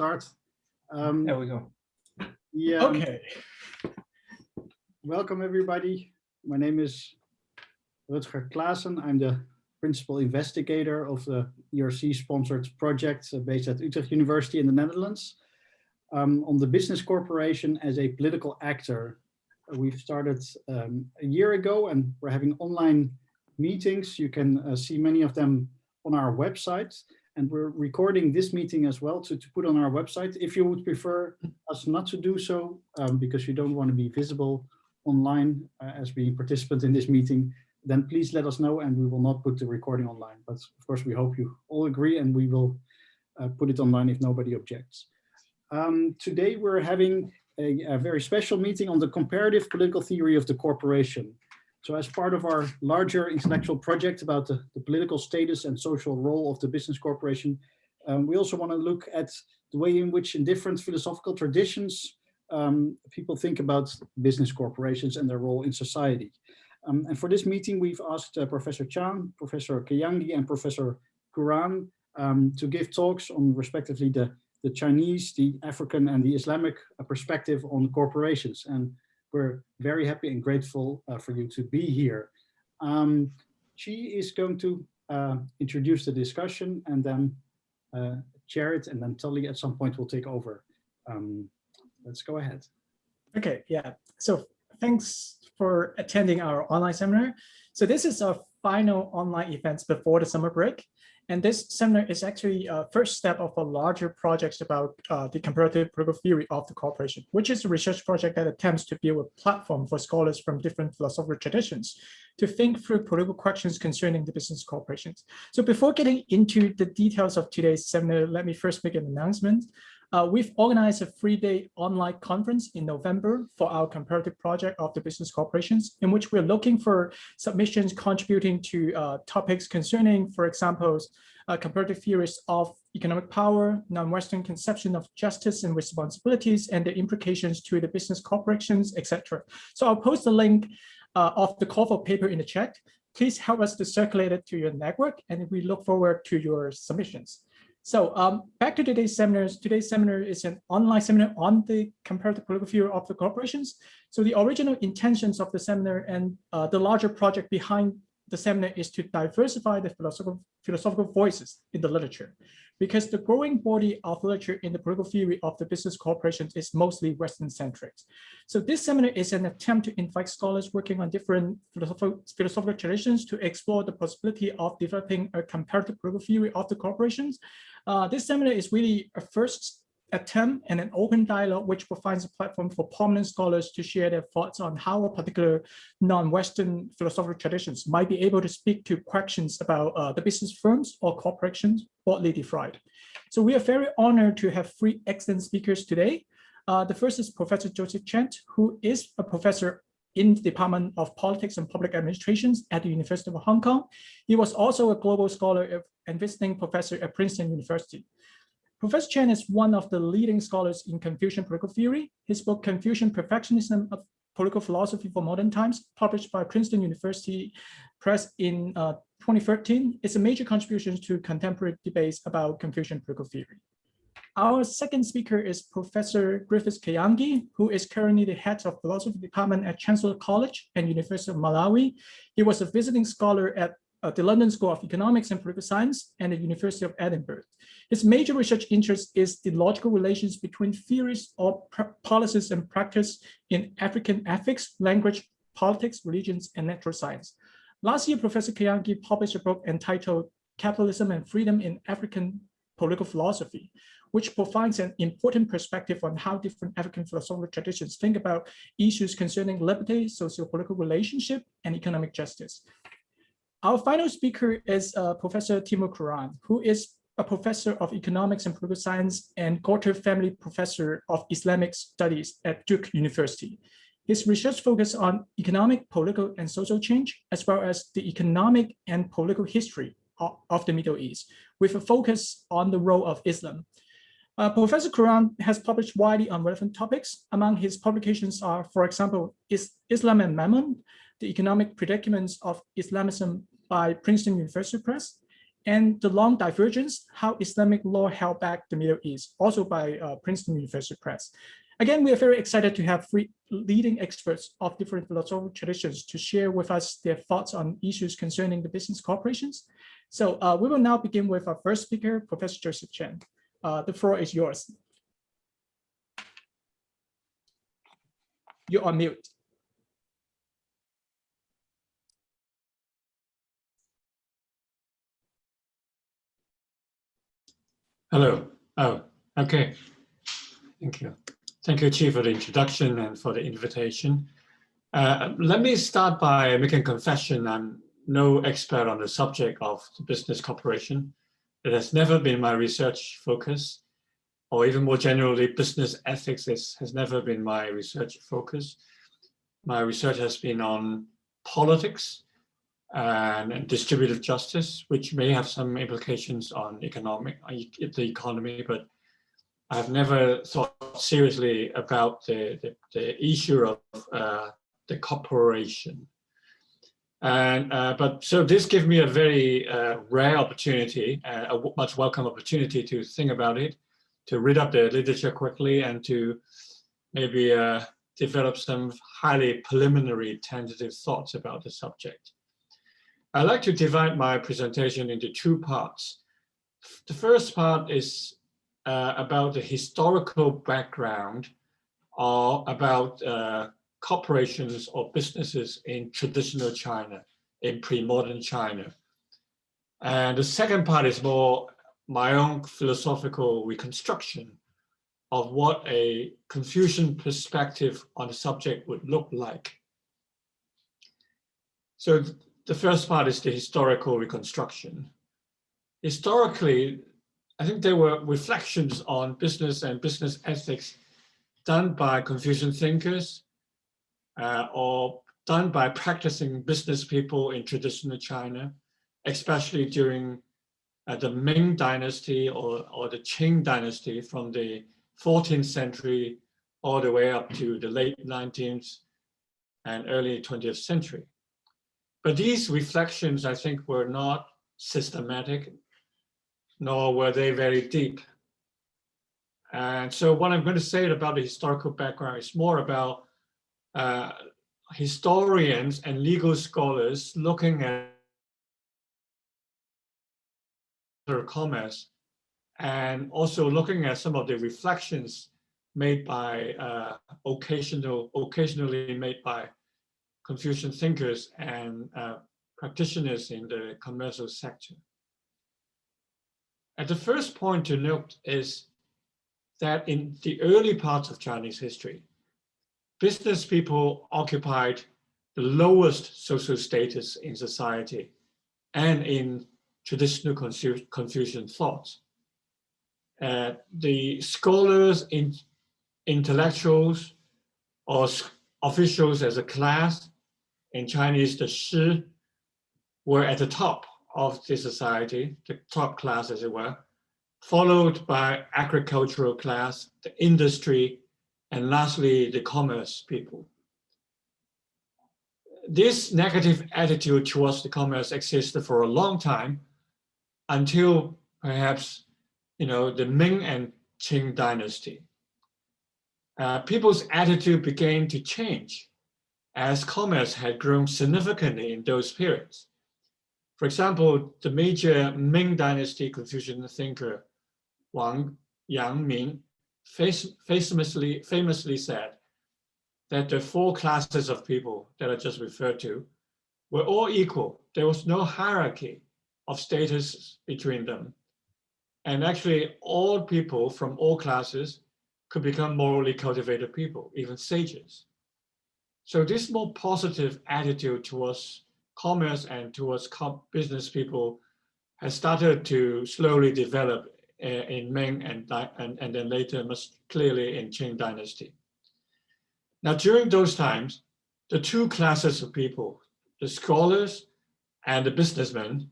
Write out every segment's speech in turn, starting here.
start. There we go. Yeah. Okay. Welcome everybody. My name is Rutger Klaassen. I'm the principal investigator of the ERC-sponsored project based at Utrecht University in the Netherlands on the business corporation as a political actor. We've started a year ago and we're having online meetings. You can see many of them on our website. And we're recording this meeting as well to put on our website. If you would prefer us not to do so, because you don't want to be visible online as being participant in this meeting, then please let us know and we will not put the recording online. But of course, we hope you all agree and we will put it online if nobody objects. Today, we're having a very special meeting on the comparative political theory of the corporation. So as part of our larger intellectual project about the political status and social role of the business corporation, we also want to look at the way in which in different philosophical traditions, people think about business corporations and their role in society. And for this meeting, we've asked Professor Chan, Professor Kayangi, and Professor Kuran to give talks on respectively the Chinese, the African, and the Islamic perspective on corporations. And we're very happy and grateful for you to be here. She is going to introduce the discussion and then chair it, and then Tully at some point will take over. Let's go ahead. Okay, yeah. So thanks for attending our online seminar. So this is our final online event before the summer break. And this seminar is actually a first step of a larger project about the comparative political theory of the corporation, which is a research project that attempts to build a platform for scholars from different philosophical traditions to think through political questions concerning the business corporations. So before getting into the details of today's seminar, let me first make an announcement. We've organized a 3-day online conference in November for our comparative project of the business corporations, in which we're looking for submissions contributing to topics concerning, for example, comparative theories of economic power, non-Western conception of justice and responsibilities, and the implications to the business corporations, etc. So I'll post the link of the call for paper in the chat. Please help us to circulate it to your network, and we look forward to your submissions. So back to today's seminars. Today's seminar is an online seminar on the comparative political theory of the corporations. So the original intentions of the seminar and the larger project behind the seminar is to diversify the philosophical voices in the literature, because the growing body of literature in the political theory of the business corporations is mostly Western-centric. So this seminar is an attempt to invite scholars working on different philosophical traditions to explore the possibility of developing a comparative political theory of the corporations. This seminar is really a first attempt and an open dialogue which provides a platform for prominent scholars to share their thoughts on how a particular non-Western philosophical traditions might be able to speak to questions about the business firms or corporations broadly defined. So we are very honored to have 3 excellent speakers today. The first is Professor Joseph Chant, who is a professor in the Department of Politics and Public Administrations at the University of Hong Kong. He was also a global scholar and visiting professor at Princeton University. Professor Chen is one of the leading scholars in Confucian political theory. His book, Confucian Perfectionism of Political Philosophy for Modern Times, published by Princeton University Press in 2013, is a major contribution to contemporary debates about Confucian political theory. Our second speaker is Professor Griffith Kayangi, who is currently the head of philosophy department at Chancellor College and University of Malawi. He was a visiting scholar at the London School of Economics and Political Science and the University of Edinburgh. His major research interest is the logical relations between theories of policies and practice in African ethics, language, politics, religions, and natural science. Last year, Professor Kayangi published a book entitled Capitalism and Freedom in African Political Philosophy, which provides an important perspective on how different African philosophical traditions think about issues concerning liberty, socio-political relationship, and economic justice. Our final speaker is Professor Timo Kuran, who is a professor of economics and political science and Gorter Family Professor of Islamic Studies at Duke University. His research focuses on economic, political, and social change, as well as the economic and political history of the Middle East, with a focus on the role of Islam. Professor Kuran has published widely on relevant topics. Among his publications are, for example, Islam and Mammon, the economic predicaments of Islamism by Princeton University Press, and the long divergence, how Islamic law held back the Middle East, also by Princeton University Press. Again, we are very excited to have three leading experts of different philosophical traditions to share with us their thoughts on issues concerning the business corporations. So we will now begin with our first speaker, Professor Joseph Chen. The floor is yours. You're on mute. Hello. Oh, okay. Thank you. Thank you, Chief, for the introduction and for the invitation. Let me start by making a confession. I'm no expert on the subject of the business corporation. It has never been my research focus, or even more generally, business ethics has never been my research focus. My research has been on politics and distributive justice, which may have some implications on the economy, but I've never thought seriously about the issue of the corporation. And but so this gives me a very rare opportunity, a much welcome opportunity to think about it, to read up the literature quickly, and to maybe develop some highly preliminary tentative thoughts about the subject. I'd like to divide my presentation into two parts. The first part is about the historical background or about corporations or businesses in traditional China, in pre-modern China. And the second part is more my own philosophical reconstruction of what a Confucian perspective on the subject would look like. So the first part is the historical reconstruction. Historically, I think there were reflections on business and business ethics done by Confucian thinkers or done by practicing business people in traditional China, especially during the Ming Dynasty or the Qing Dynasty from the 14th century all the way up to the late 19th and early 20th century. But these reflections, I think, were not systematic, nor were they very deep. And so what I'm going to say about the historical background is more about historians and legal scholars looking at commerce and also looking at some of the reflections made by occasionally made by Confucian thinkers and practitioners in the commercial sector. And the first point to note is that in the early parts of Chinese history, business people occupied the lowest social status in society and in traditional Confucian thought. The scholars, intellectuals, or officials as a class, in Chinese, the shi, were at the top of the society, the top class as it were, followed by agricultural class, the industry, and lastly, the commerce people. This negative attitude towards the commerce existed for a long time until perhaps, the Ming and Qing dynasty. People's attitude began to change as commerce had grown significantly in those periods. For example, the major Ming Dynasty Confucian thinker Wang Yangming famously said that the four classes of people that I just referred to were all equal. There was no hierarchy of status between them. And actually, all people from all classes could become morally cultivated people, even sages. So this more positive attitude towards commerce and towards business people has started to slowly develop in Ming and then later most clearly in Qing Dynasty. Now, during those times, the two classes of people, the scholars and the businessmen,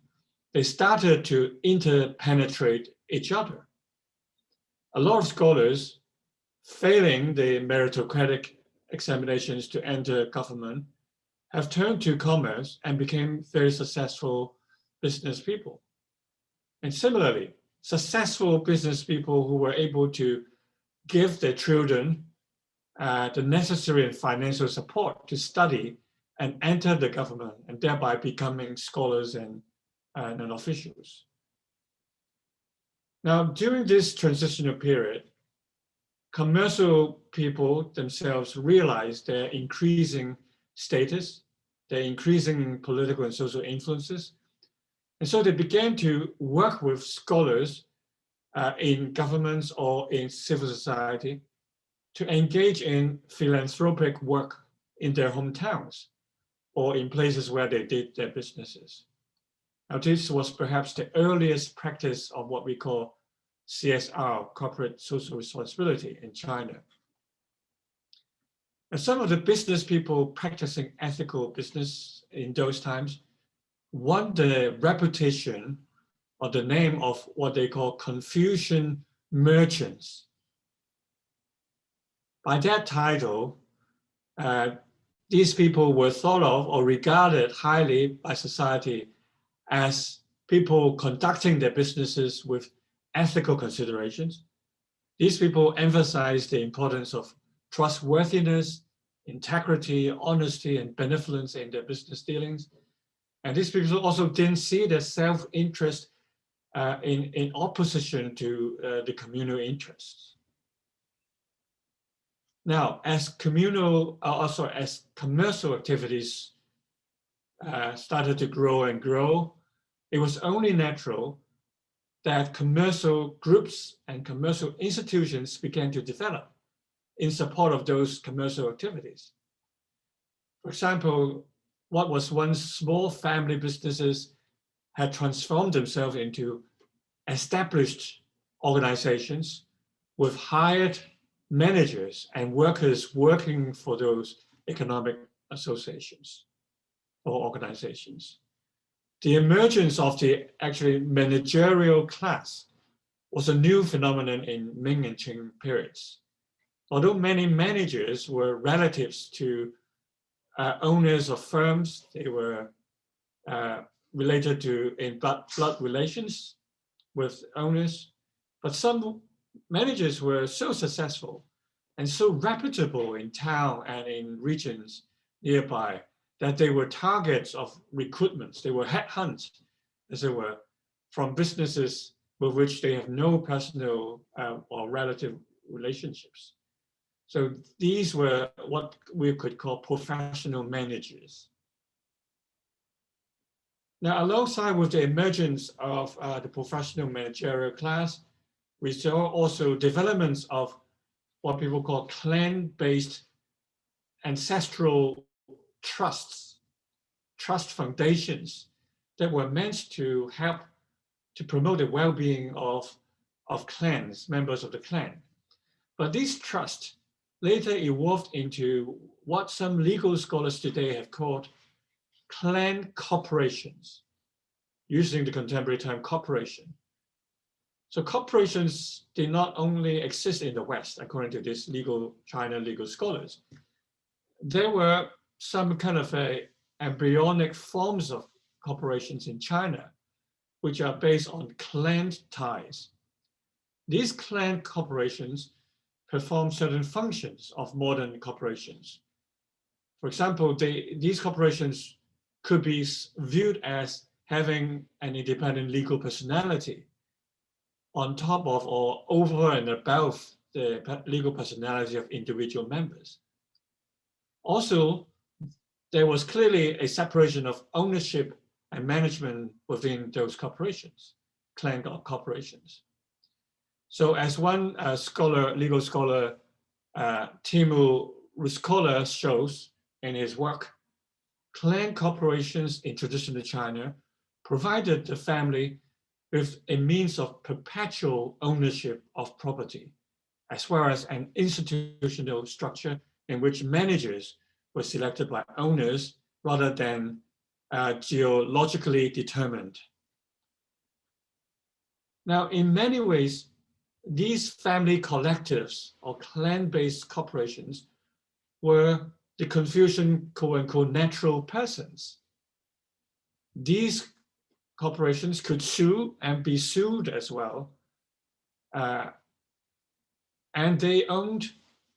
they started to interpenetrate each other. A lot of scholars, failing the meritocratic examinations to enter government, have turned to commerce and became very successful business people. And similarly, successful business people who were able to give their children the necessary and financial support to study and enter the government, and thereby becoming scholars and officials. Now, during this transitional period, commercial people themselves realized their increasing status, their increasing political and social influences. And so they began to work with scholars in governments or in civil society to engage in philanthropic work in their hometowns or in places where they did their businesses. Now, this was perhaps the earliest practice of what we call CSR, corporate social responsibility, in China. And some of the business people practicing ethical business in those times won the reputation or the name of what they call Confucian merchants. By that title, these people were thought of or regarded highly by society as people conducting their businesses with ethical considerations. These people emphasized the importance of trustworthiness, integrity, honesty, and benevolence in their business dealings. And these people also didn't see their self-interest in opposition to the communal interests. Now, as as commercial activities started to grow and grow, it was only natural that commercial groups and commercial institutions began to develop in support of those commercial activities. For example, what was once small family businesses had transformed themselves into established organizations with hired managers and workers working for those economic associations or organizations. The emergence of the actually managerial class was a new phenomenon in Ming and Qing periods. Although many managers were relatives to owners of firms, they were related to in blood relations with owners, but some managers were so successful and so reputable in town and in regions nearby that they were targets of recruitments. They were headhunted, as it were, from businesses with which they have no personal or relative relationships. So these were what we could call professional managers. Now, alongside with the emergence of the professional managerial class, we saw also developments of what people call clan-based ancestral trusts, trust foundations that were meant to help to promote the well-being of clans, members of the clan. But these trusts later evolved into what some legal scholars today have called clan corporations, using the contemporary term corporation. So corporations did not only exist in the West, according to these China legal scholars. There were some kind of embryonic forms of corporations in China, which are based on clan ties. These clan corporations perform certain functions of modern corporations. For example, these corporations could be viewed as having an independent legal personality on top of or over and above the legal personality of individual members. Also, there was clearly a separation of ownership and management within those corporations, clan corporations. So as one legal scholar, Timu Ruskola, shows in his work, clan corporations in traditional China provided the family with a means of perpetual ownership of property, as well as an institutional structure in which managers were selected by owners rather than geologically determined. Now, in many ways, these family collectives or clan-based corporations were the Confucian quote-unquote natural persons. These corporations could sue and be sued as well. And they owned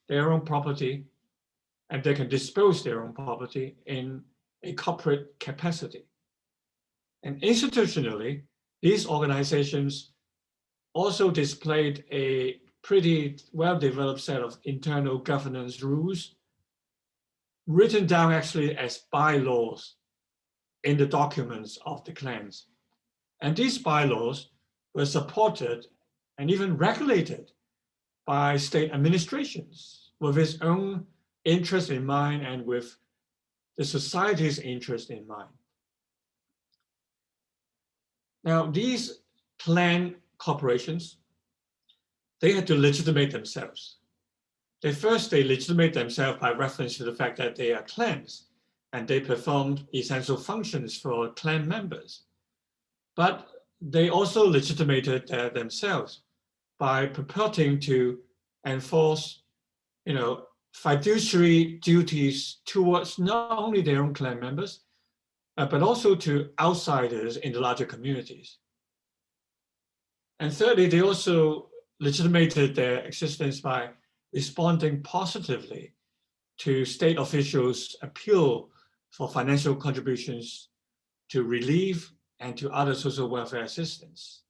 their own property, and they can dispose their own property in a corporate capacity. And institutionally, these organizations also displayed a pretty well-developed set of internal governance rules, written down actually as bylaws in the documents of the clans. And these bylaws were supported and even regulated by state administrations with its own interest in mind and with the society's interest in mind. Now, these clan corporations, they had to legitimate themselves. They legitimate themselves by reference to the fact that they are clans and they performed essential functions for clan members. But they also legitimated themselves by purporting to enforce, fiduciary duties towards not only their own clan members, but also to outsiders in the larger communities. And thirdly, they also legitimated their existence by responding positively to state officials' appeal for financial contributions to relief and to other social welfare assistance.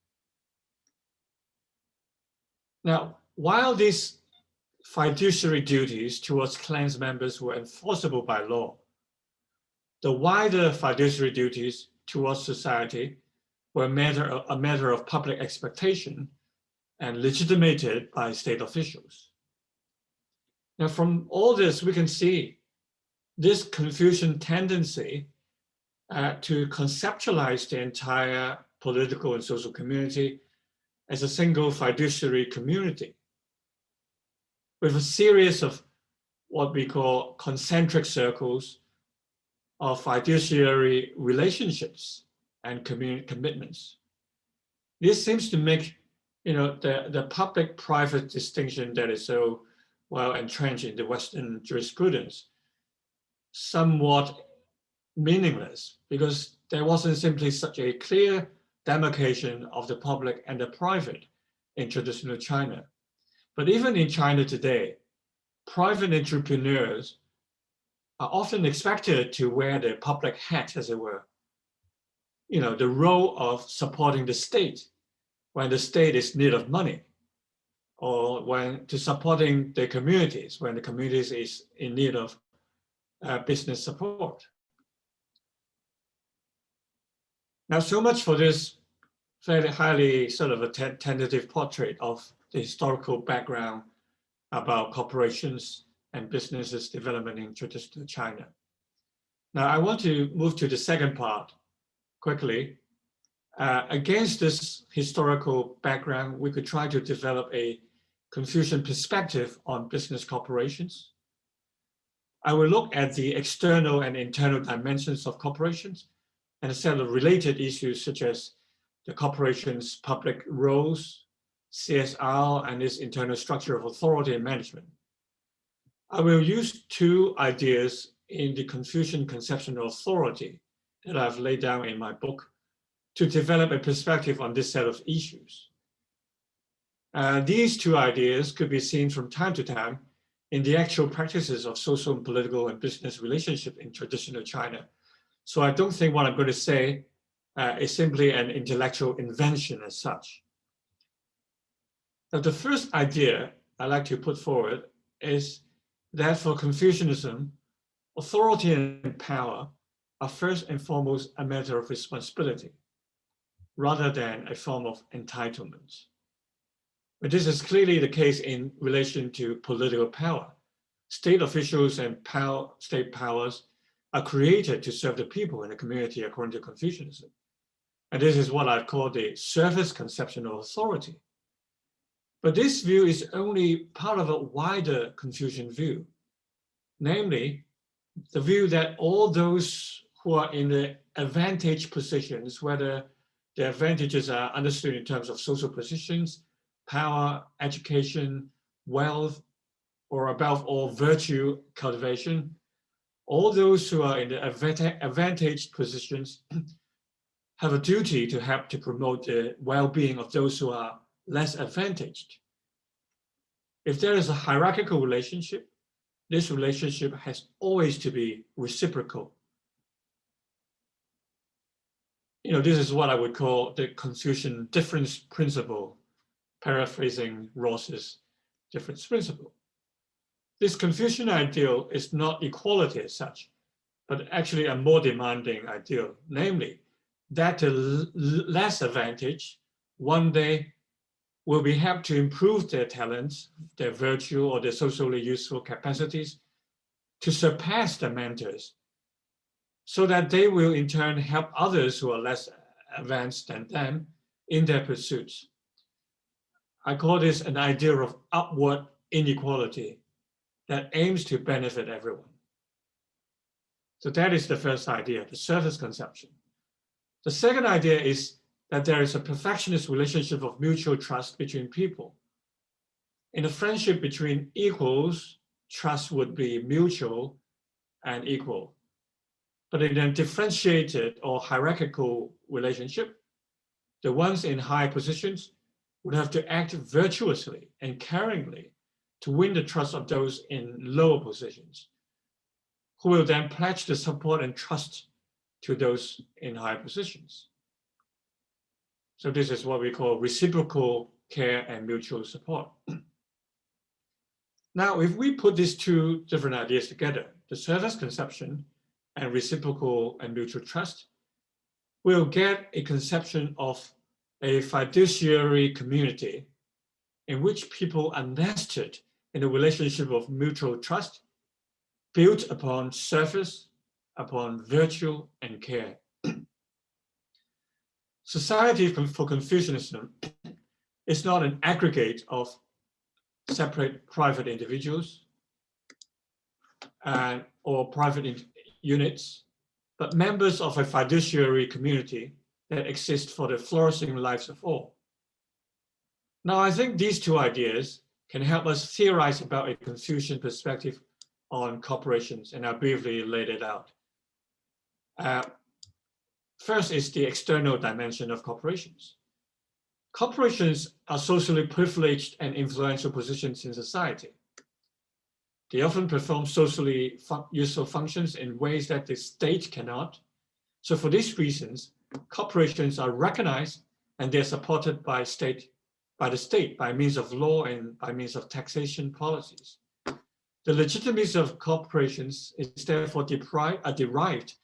Now, while these fiduciary duties towards clans members were enforceable by law, the wider fiduciary duties towards society were a matter of public expectation and legitimated by state officials. Now, from all this, we can see this Confucian tendency to conceptualize the entire political and social community as a single fiduciary community with a series of what we call concentric circles of fiduciary relationships and commitments. This seems to make the public-private distinction that is so well entrenched in the Western jurisprudence somewhat meaningless, because there wasn't simply such a clear demarcation of the public and the private in traditional China. But even in China today, private entrepreneurs are often expected to wear the public hat, as it were. The role of supporting the state when the state is in need of money, or to supporting the communities when the communities is in need of business support. Now, so much for this fairly highly sort of a tentative portrait of the historical background about corporations and businesses development in traditional China. Now, I want to move to the second part quickly. Against this historical background, we could try to develop a Confucian perspective on business corporations. I will look at the external and internal dimensions of corporations and a set of related issues such as the corporation's public roles, CSR, and its internal structure of authority and management. I will use two ideas in the Confucian conception of authority that I've laid down in my book to develop a perspective on this set of issues. These two ideas could be seen from time to time in the actual practices of social, political, and business relationship in traditional China. So I don't think what I'm going to say is simply an intellectual invention as such. Now, the first idea I'd like to put forward is that for Confucianism, authority and power are first and foremost a matter of responsibility, rather than a form of entitlement. But this is clearly the case in relation to political power. State officials and state powers are created to serve the people in the community according to Confucianism. And this is what I call the service conception of authority. But this view is only part of a wider Confucian view, namely the view that all those who are in the advantaged positions, whether the advantages are understood in terms of social positions, power, education, wealth, or above all, virtue cultivation, all those who are in the advantaged positions have a duty to help to promote the well-being of those who are less advantaged. If there is a hierarchical relationship, this relationship has always to be reciprocal. This is what I would call the Confucian difference principle, paraphrasing Rawls's difference principle. This Confucian ideal is not equality as such, but actually a more demanding ideal, namely that the less advantaged one day will be helped to improve their talents, their virtue, or their socially useful capacities to surpass their mentors, so that they will in turn help others who are less advanced than them in their pursuits. I call this an idea of upward inequality that aims to benefit everyone. So that is the first idea, the service conception. The second idea is that there is a perfectionist relationship of mutual trust between people. In a friendship between equals, trust would be mutual and equal. But in a differentiated or hierarchical relationship, the ones in high positions would have to act virtuously and caringly to win the trust of those in lower positions, who will then pledge the support and trust to those in high positions. So this is what we call reciprocal care and mutual support. Now, if we put these two different ideas together, the service conception and reciprocal and mutual trust, we'll get a conception of a fiduciary community in which people are nested in a relationship of mutual trust, built upon service, upon virtue and care. Society for Confucianism is not an aggregate of separate private individuals or private units, but members of a fiduciary community that exist for the flourishing lives of all. Now, I think these two ideas can help us theorize about a Confucian perspective on corporations, and I'll briefly lay it out. First is the external dimension of corporations. Corporations are socially privileged and influential positions in society. They often perform socially useful functions in ways that the state cannot. So for these reasons, corporations are recognized and they're supported by the state by means of law and by means of taxation policies. The legitimacy of corporations is therefore derived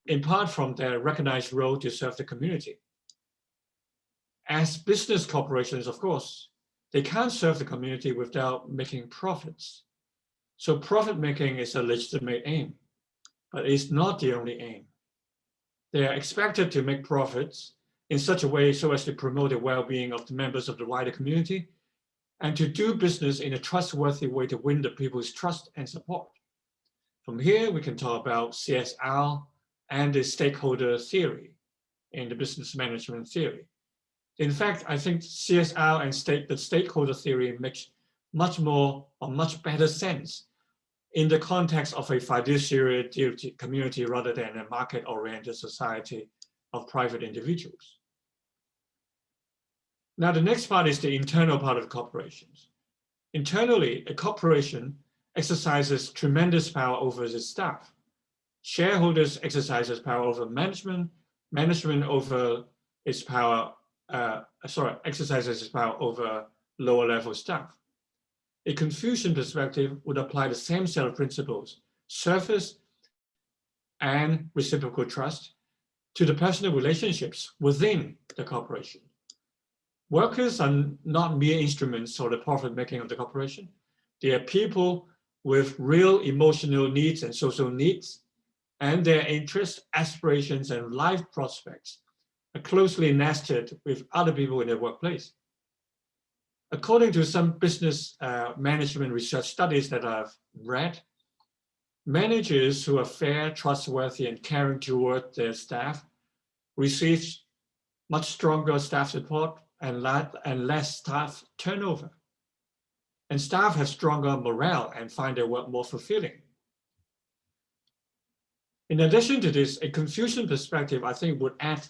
in part from their recognized role to serve the community. As business corporations, of course, they can't serve the community without making profits. So profit making is a legitimate aim, but it's not the only aim. They are expected to make profits in such a way so as to promote the well-being of the members of the wider community and to do business in a trustworthy way to win the people's trust and support. From here, we can talk about CSR and the stakeholder theory in the business management theory. In fact, I think CSR and the stakeholder theory makes much more or much better sense in the context of a fiduciary community rather than a market-oriented society of private individuals. Now, the next part is the internal part of corporations. Internally, a corporation exercises tremendous power over its staff. Shareholders exercises power over management, management over its power, exercises its power over lower level staff. A Confucian perspective would apply the same set of principles, service and reciprocal trust, to the personal relationships within the corporation. Workers are not mere instruments for the profit making of the corporation. They are people with real emotional needs and social needs, and their interests, aspirations, and life prospects are closely nested with other people in their workplace. According to some business management research studies that I've read, managers who are fair, trustworthy, and caring toward their staff receive much stronger staff support and less staff turnover. And staff have stronger morale and find their work more fulfilling. In addition to this, a Confucian perspective, I think, would add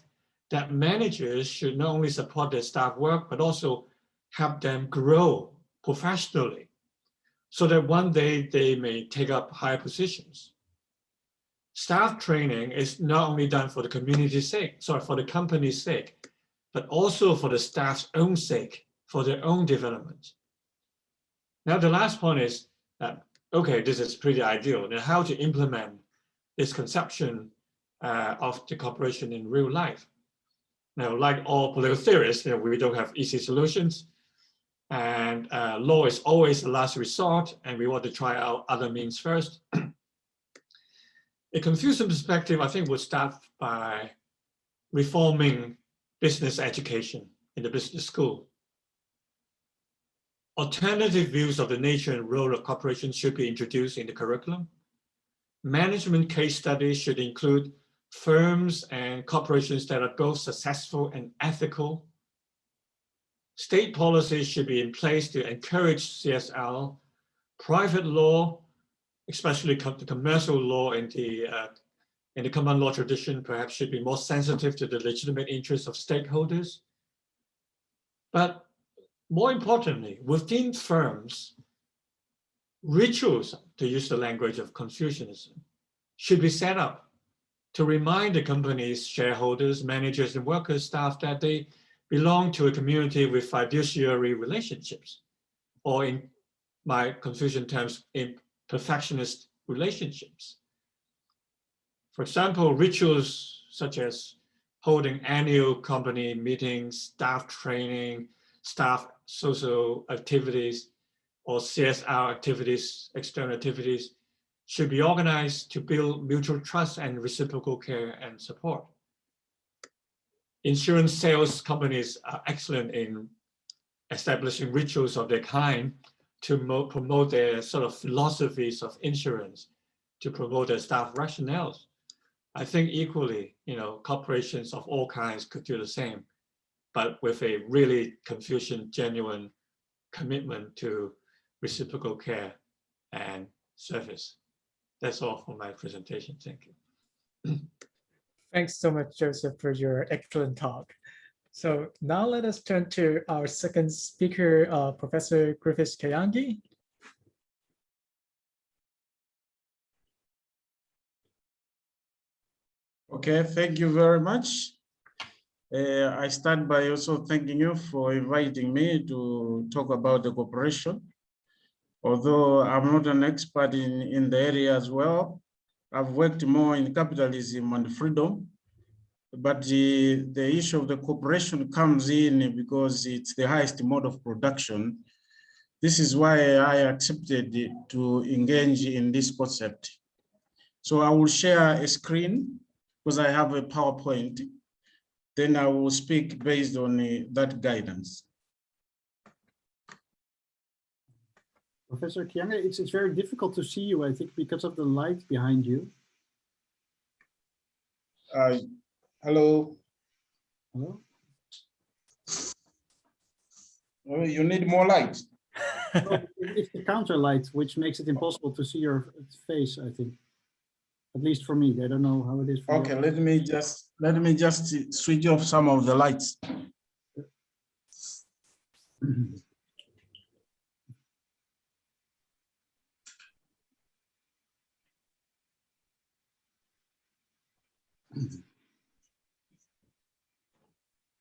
that managers should not only support their staff work, but also help them grow professionally so that one day they may take up higher positions. Staff training is not only done for the community's sake, for the company's sake, but also for the staff's own sake, for their own development. Now, the last point is that, okay, this is pretty ideal. Now, how to implement this conception of the corporation in real life? Now, like all political theorists, we don't have easy solutions, and law is always the last resort, and we want to try out other means first. A Confucian perspective, I think, would start by reforming business education in the business school. Alternative views of the nature and role of corporations should be introduced in the curriculum. Management case studies should include firms and corporations that are both successful and ethical. State policies should be in place to encourage CSR. Private law, especially the commercial law in the common law tradition, perhaps should be more sensitive to the legitimate interests of stakeholders. But more importantly, within firms, rituals, to use the language of Confucianism, should be set up to remind the company's shareholders, managers, and workers, staff that they belong to a community with fiduciary relationships, or in my Confucian terms, in perfectionist relationships. For example, rituals such as holding annual company meetings, staff training, staff social activities, or CSR activities, external activities, should be organized to build mutual trust and reciprocal care and support. Insurance sales companies are excellent in establishing rituals of their kind to promote their sort of philosophies of insurance, to promote their staff rationales. I think equally, corporations of all kinds could do the same, but with a really Confucian, genuine commitment to reciprocal care and service. That's all for my presentation. Thank you. Thanks so much, Joseph, for your excellent talk. So now let us turn to our second speaker, Professor Griffiths Kayangi. Okay, thank you very much. I start by also thanking you for inviting me to talk about the cooperation. Although I'm not an expert in the area as well, I've worked more in capitalism and freedom, but the issue of the cooperation comes in because it's the highest mode of production. This is why I accepted to engage in this concept. So I will share a screen because I have a PowerPoint. Then I will speak based on that guidance. Professor Kianga, it's very difficult to see you, I think, because of the light behind you. Hello. Hello? Oh, you need more light. No, it's the counter light, which makes it impossible to see your face, I think. At least for me, I don't know how it is for Okay, let me just switch off some of the lights.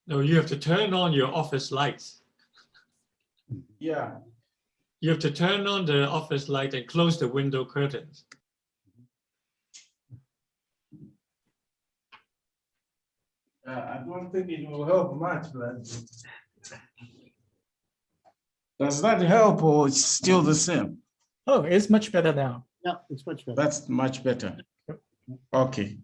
No, you have to turn on your office lights. Yeah. You have to turn on the office light and close the window curtains. I don't think it will help much, but does that help or it's still the same? Oh, it's much better now. Yeah, it's much better. That's much better. Okay.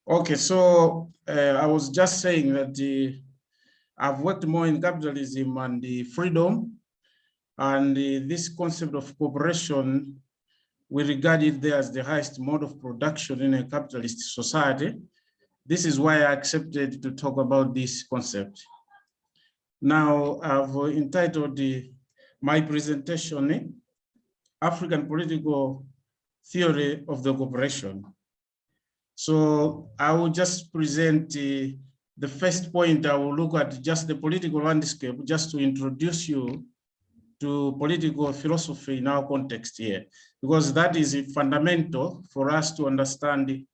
Okay, so I was just saying that I've worked more in capitalism and the freedom, and this concept of cooperation, we regard it there as the highest mode of production in a capitalist society. This is why I accepted to talk about this concept. Now, I've entitled my presentation, African Political Theory of the Cooperation. So I will just present the first point. I will look at just the political landscape, just to introduce you to political philosophy in our context here, because that is fundamental for us to understand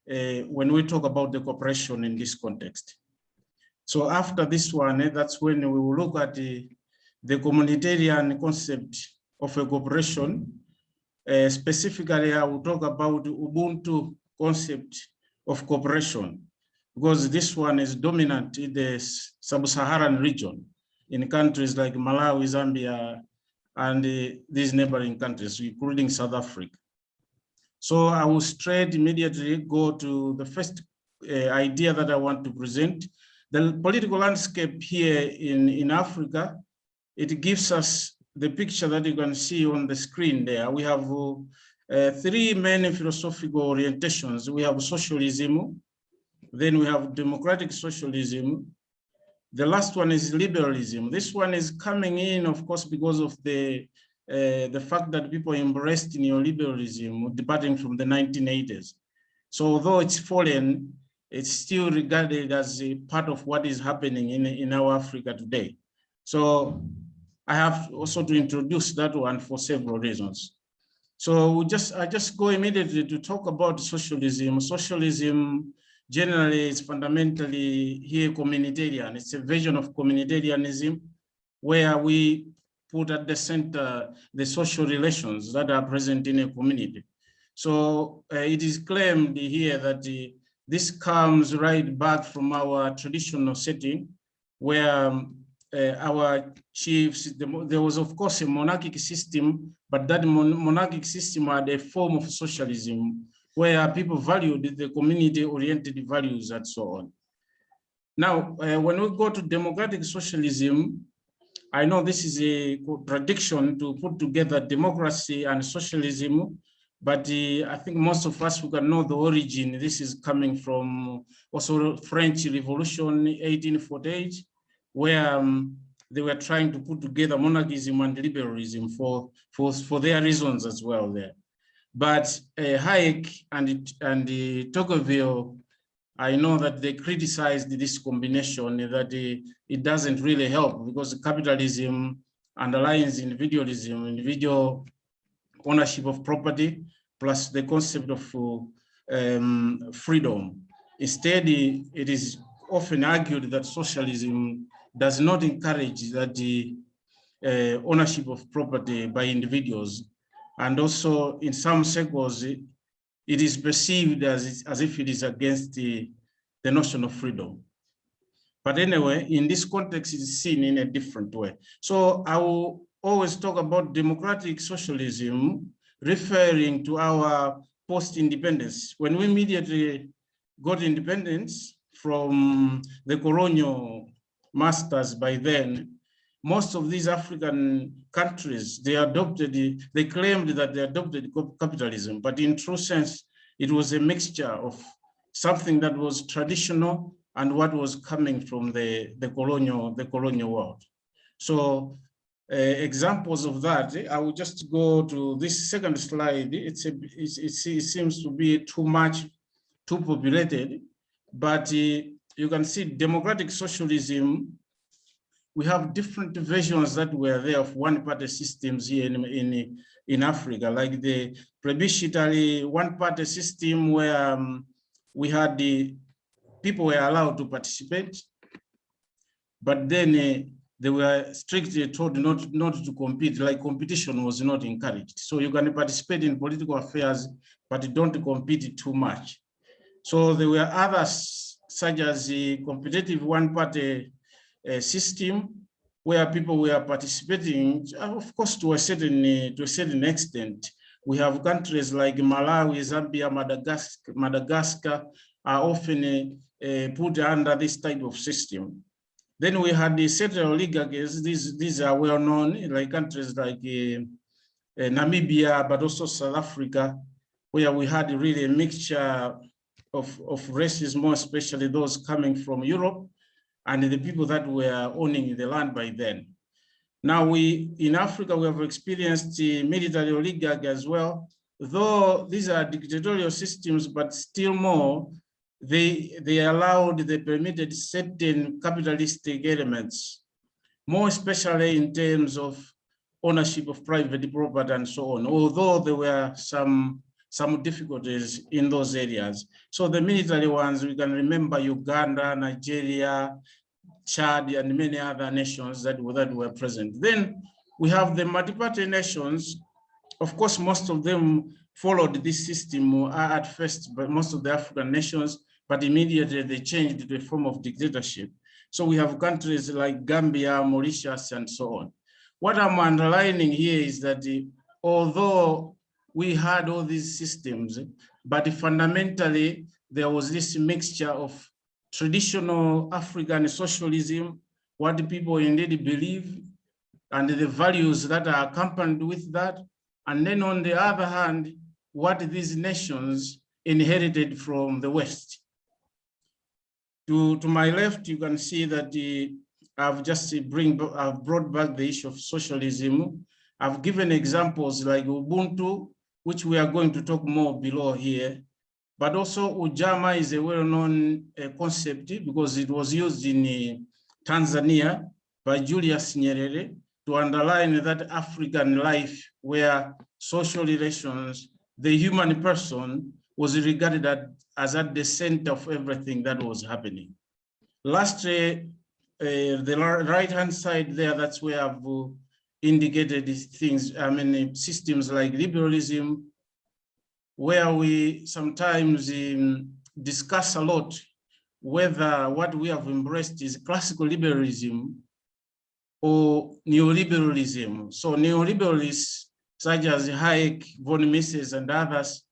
when we talk about the cooperation in this context. So after this one, that's when we will look at the communitarian concept of a cooperation. Specifically, I will talk about the Ubuntu concept of cooperation, because this one is dominant in the sub-Saharan region, in countries like Malawi, Zambia, and these neighboring countries, including South Africa. So I will straight immediately go to the first idea that I want to present. The political landscape here in Africa, it gives us the picture that you can see on the screen there. We have three main philosophical orientations. We have socialism, then we have democratic socialism. The last one is liberalism. This one is coming in, of course, because of the fact that people embraced neoliberalism, departing from the 1980s. So although it's foreign, it's still regarded as a part of what is happening in our Africa today. So I have also to introduce that one for several reasons. So I just go immediately to talk about socialism. Socialism generally is fundamentally here communitarian. It's a version of communitarianism where we put at the center the social relations that are present in a community. So it is claimed here that this comes right back from our traditional setting, where our chiefs, there was of course a monarchic system, but that monarchic system had a form of socialism where people valued the community-oriented values and so on. Now, when we go to democratic socialism, I know this is a contradiction to put together democracy and socialism, but I think most of us who can know the origin, this is coming from also French Revolution 1848, where they were trying to put together monarchism and liberalism for their reasons as well there. But Hayek and Tocqueville, I know that they criticized this combination, that it doesn't really help because capitalism underlines individualism, individual ownership of property, plus the concept of freedom. Instead, it is often argued that socialism does not encourage that the ownership of property by individuals. And also in some circles, it is perceived as if it is against the notion of freedom. But anyway, in this context, it is seen in a different way. So I will always talk about democratic socialism, referring to our post-independence. When we immediately got independence from the colonial masters by then, most of these African countries, they claimed that they adopted capitalism, but in true sense, it was a mixture of something that was traditional and what was coming from the colonial world. So examples of that, I will just go to this second slide. It seems to be too populated, but you can see democratic socialism. We have different versions that were there of one-party systems here in Africa, like the plebiscitary one-party system where we had the people were allowed to participate, but then they were strictly told not to compete, like competition was not encouraged. So you can participate in political affairs, but don't compete too much. So there were others, such as the competitive one-party system, where people were participating, of course, to a certain extent. We have countries like Malawi, Zambia, Madagascar are often put under this type of system. Then we had the central oligarchies. These are well known, like countries like Namibia, but also South Africa, where we had really a mixture of races, more especially those coming from Europe. and the people that were owning the land by then. Now in Africa, we have experienced military oligarchy as well, though these are dictatorial systems, but still more, they permitted certain capitalistic elements, more especially in terms of ownership of private property and so on, although there were some difficulties in those areas. So the military ones, we can remember Uganda, Nigeria, Chad, and many other nations that were present. Then we have the multi-party nations. Of course, most of them followed this system at first, but most of the African nations, but immediately they changed to a form of dictatorship. So we have countries like Gambia, Mauritius, and so on. What I'm underlining here is that although we had all these systems, but fundamentally there was this mixture of traditional African socialism, what the people indeed believe, and the values that are accompanied with that. And then on the other hand, what these nations inherited from the West. To my left, you can see that I've brought back the issue of socialism. I've given examples like Ubuntu, which we are going to talk more below here. But also Ujamaa is a well-known concept because it was used in Tanzania by Julius Nyerere to underline that African life where social relations, the human person was regarded as at the center of everything that was happening. Lastly, the right-hand side there, that's where I've indicated these things, systems like liberalism, where we sometimes discuss a lot whether what we have embraced is classical liberalism or neoliberalism. So neoliberalists such as Hayek, von Mises, and others,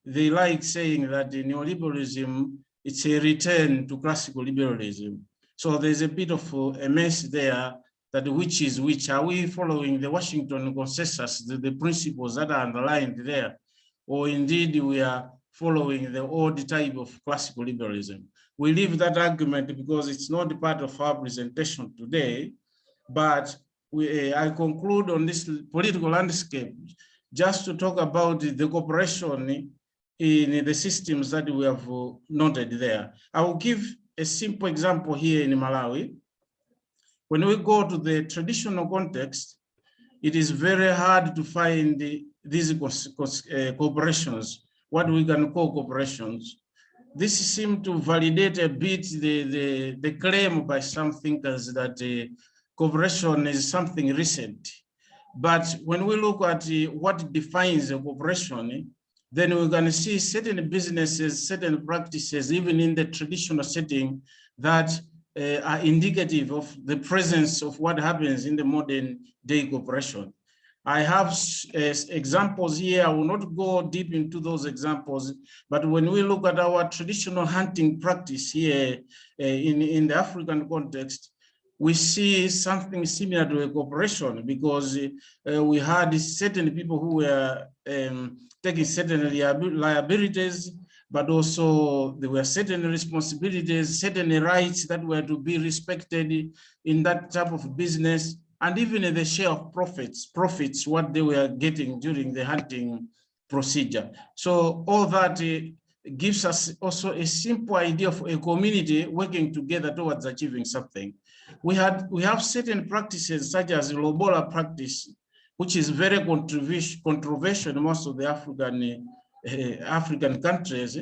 they like saying that the neoliberalism, it's a return to classical liberalism. So there's a bit of a mess there, that which is which. Are we following the Washington consensus, the principles that are underlined there? Or indeed we are following the old type of classical liberalism? We leave that argument because it's not part of our presentation today, but I conclude on this political landscape just to talk about the cooperation in the systems that we have noted there. I will give a simple example here in Malawi. When we go to the traditional context, it is very hard to find these cooperations, what we can call cooperations. This seems to validate a bit the claim by some thinkers that cooperation is something recent. But when we look at what defines a cooperation, then we can see certain businesses, certain practices, even in the traditional setting, that are indicative of the presence of what happens in the modern day cooperation. I have examples here. I will not go deep into those examples, but when we look at our traditional hunting practice here in the African context, we see something similar to a cooperation, because we had certain people who were taking certain liabilities, but also there were certain responsibilities, certain rights that were to be respected in that type of business, and even the share of profits, what they were getting during the hunting procedure. So all that gives us also a simple idea of a community working together towards achieving something. We have certain practices such as Lobola practice, which is very controversial in most of the African countries.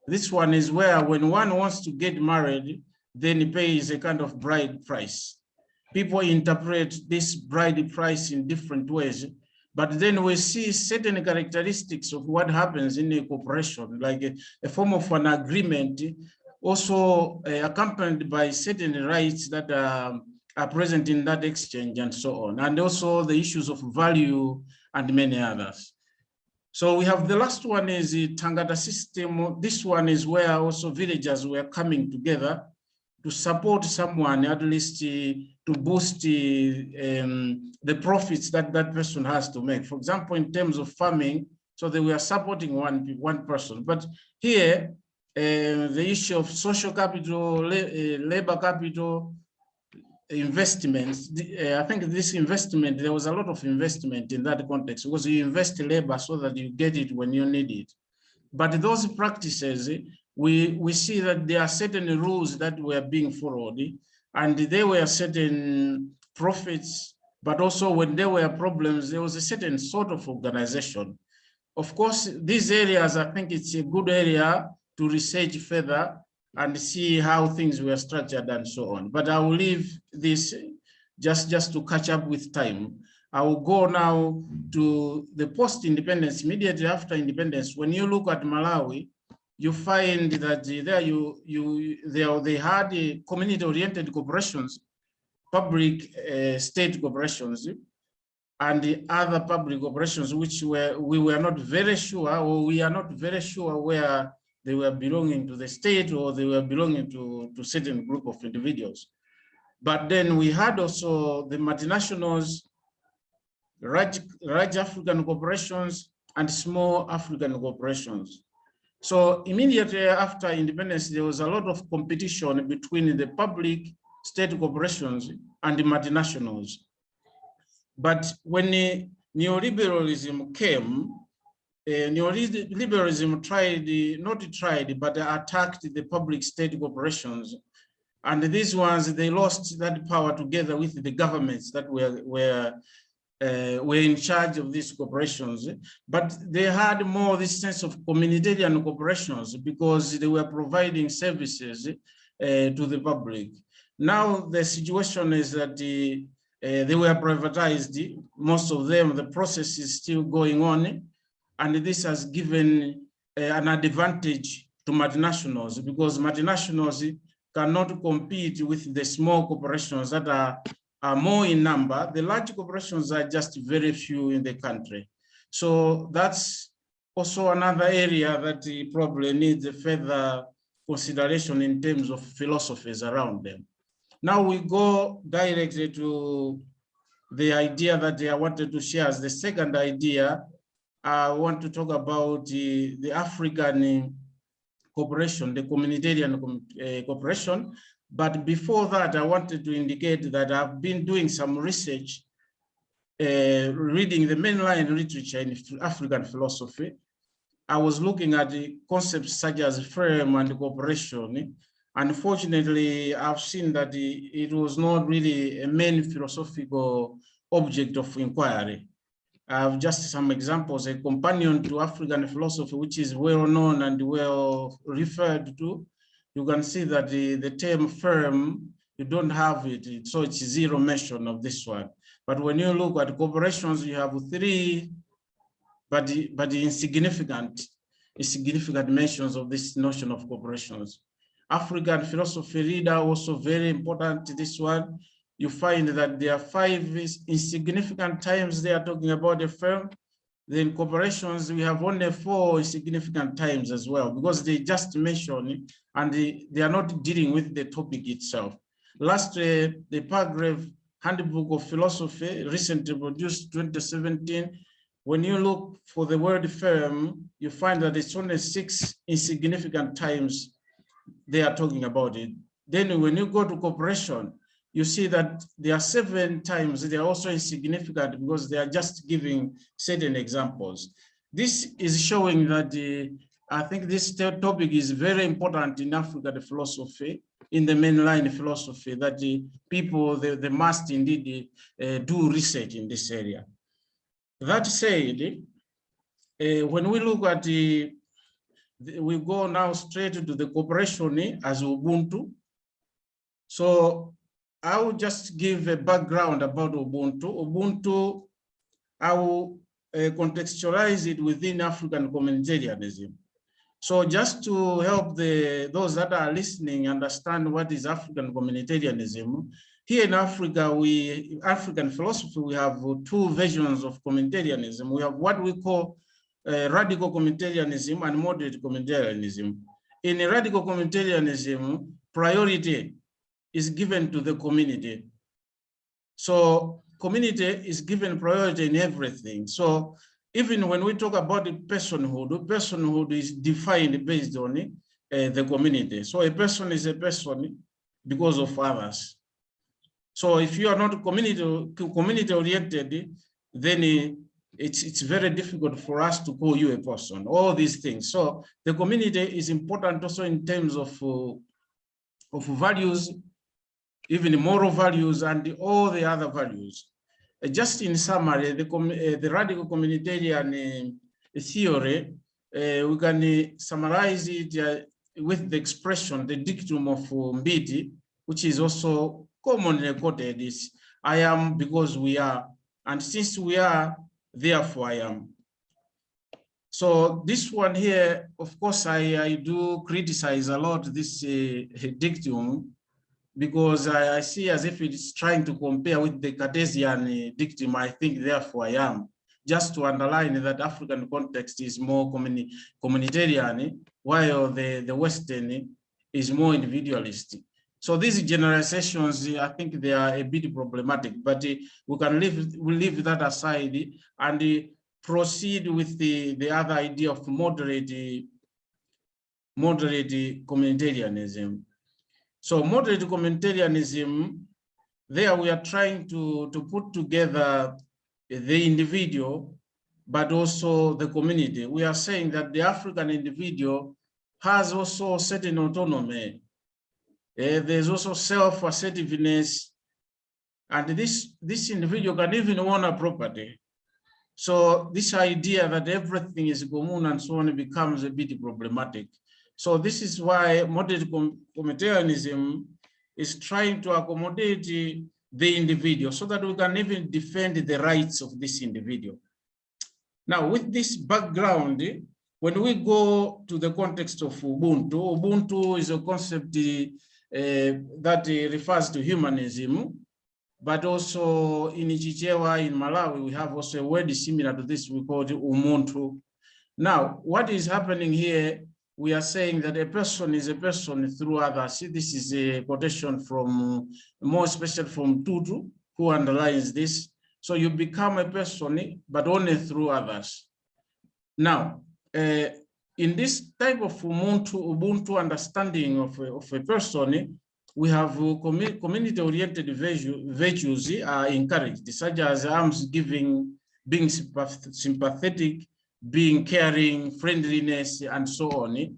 This one is where when one wants to get married, then he pays a kind of bride price. People interpret this bride price in different ways, but then we see certain characteristics of what happens in a cooperation, like a form of an agreement, also accompanied by certain rights that are present in that exchange and so on, and also the issues of value and many others. So we have the last one is the Tangata system. This one is where also villagers were coming together to support someone, at least to boost the profits that that person has to make. For example, in terms of farming, so they were supporting one person. But here, the issue of social capital, labor capital, investments. I think this investment, there was a lot of investment in that context because you invest labor so that you get it when you need it. But those practices, we see that there are certain rules that were being followed, and there were certain profits, but also when there were problems, there was a certain sort of organization. Of course, these areas, I think it's a good area to research further and see how things were structured and so on. But I will leave this just to catch up with time. I will go now to the post-independence, immediately after independence. When you look at Malawi, you find that there they had community-oriented corporations, public state corporations, and the other public corporations, which we were not very sure, or we are not very sure where they were belonging to the state or they were belonging to certain group of individuals. But then we had also the multinationals, large African corporations, and small African corporations. So immediately after independence, there was a lot of competition between the public state corporations and the multinationals. But when neoliberalism came, neoliberalism but attacked the public state corporations. And these ones, they lost that power together with the governments that were in charge of these corporations. But they had more this sense of communitarian corporations because they were providing services to the public. Now the situation is that they were privatized, most of them. The process is still going on. And this has given an advantage to multinationals because multinationals cannot compete with the small corporations that are more in number. The large corporations are just very few in the country. So that's also another area that probably needs a further consideration in terms of philosophies around them. Now we go directly to the idea that I wanted to share as the second idea. I want to talk about the African cooperation, the communitarian cooperation. But before that, I wanted to indicate that I've been doing some research, reading the mainline literature in African philosophy. I was looking at the concepts such as firm and cooperation. Unfortunately, I've seen that it was not really a main philosophical object of inquiry. I have just some examples, a companion to African philosophy, which is well known and well referred to. You can see that the term firm, you don't have it, so it's zero mention of this one. But when you look at corporations, you have three, but insignificant mentions of this notion of corporations. African philosophy reader also very important, this one. You find that there are 5 insignificant times they are talking about a firm. Then corporations, we have only 4 insignificant times as well, because they just mention it and they are not dealing with the topic itself. Lastly, the paragraph Handbook of Philosophy, recently produced 2017. When you look for the word firm, you find that it's only 6 insignificant times they are talking about it. Then when you go to corporation, you see that there are 7 times they are also insignificant because they are just giving certain examples. This is showing that I think this topic is very important in African philosophy, in the mainline philosophy, that the people, they must indeed do research in this area. That said, when we look at we go now straight to the cooperation as Ubuntu. So I will just give a background about Ubuntu. Ubuntu, I will contextualize it within African communitarianism. So just to help those that are listening understand what is African communitarianism, here in Africa, African philosophy, we have 2 versions of communitarianism. We have what we call radical communitarianism and moderate communitarianism. In radical communitarianism, priority is given to the community. So community is given priority in everything. So even when we talk about the personhood is defined based on the community. So a person is a person because of others. So if you are not community oriented, then it's very difficult for us to call you a person, all these things. So the community is important also in terms of values, even moral values and all the other values. Just in summary, the radical communitarian theory, we can summarize it with the expression, the dictum of Mbiti, which is also commonly quoted, is I am because we are, and since we are, therefore I am. So this one here, of course, I do criticize a lot this dictum, because I see as if it's trying to compare with the Cartesian dictum, I think therefore I am, just to underline that African context is more communitarian, while the Western is more individualistic. So these generalizations, I think they are a bit problematic, but we can leave that aside and proceed with the other idea of moderate communitarianism. So moderate communitarianism, there we are trying to put together the individual, but also the community. We are saying that the African individual has also certain autonomy. There's also self-assertiveness, and this individual can even own a property. So this idea that everything is common and so on becomes a bit problematic. So this is why moderate communitarianism is trying to accommodate the individual so that we can even defend the rights of this individual. Now, with this background, when we go to the context of Ubuntu, Ubuntu is a concept that refers to humanism, but also in Chichewa, in Malawi, we have also a word similar to this, we call it Umuntu. Now, what is happening here, we are saying that a person is a person through others. See, this is a quotation from, more especially from Tutu, who underlines this. So you become a person, but only through others. Now, in this type of Ubuntu understanding of a person, we have community-oriented virtues are encouraged, such as alms giving, being sympathetic, being caring, friendliness, and so on.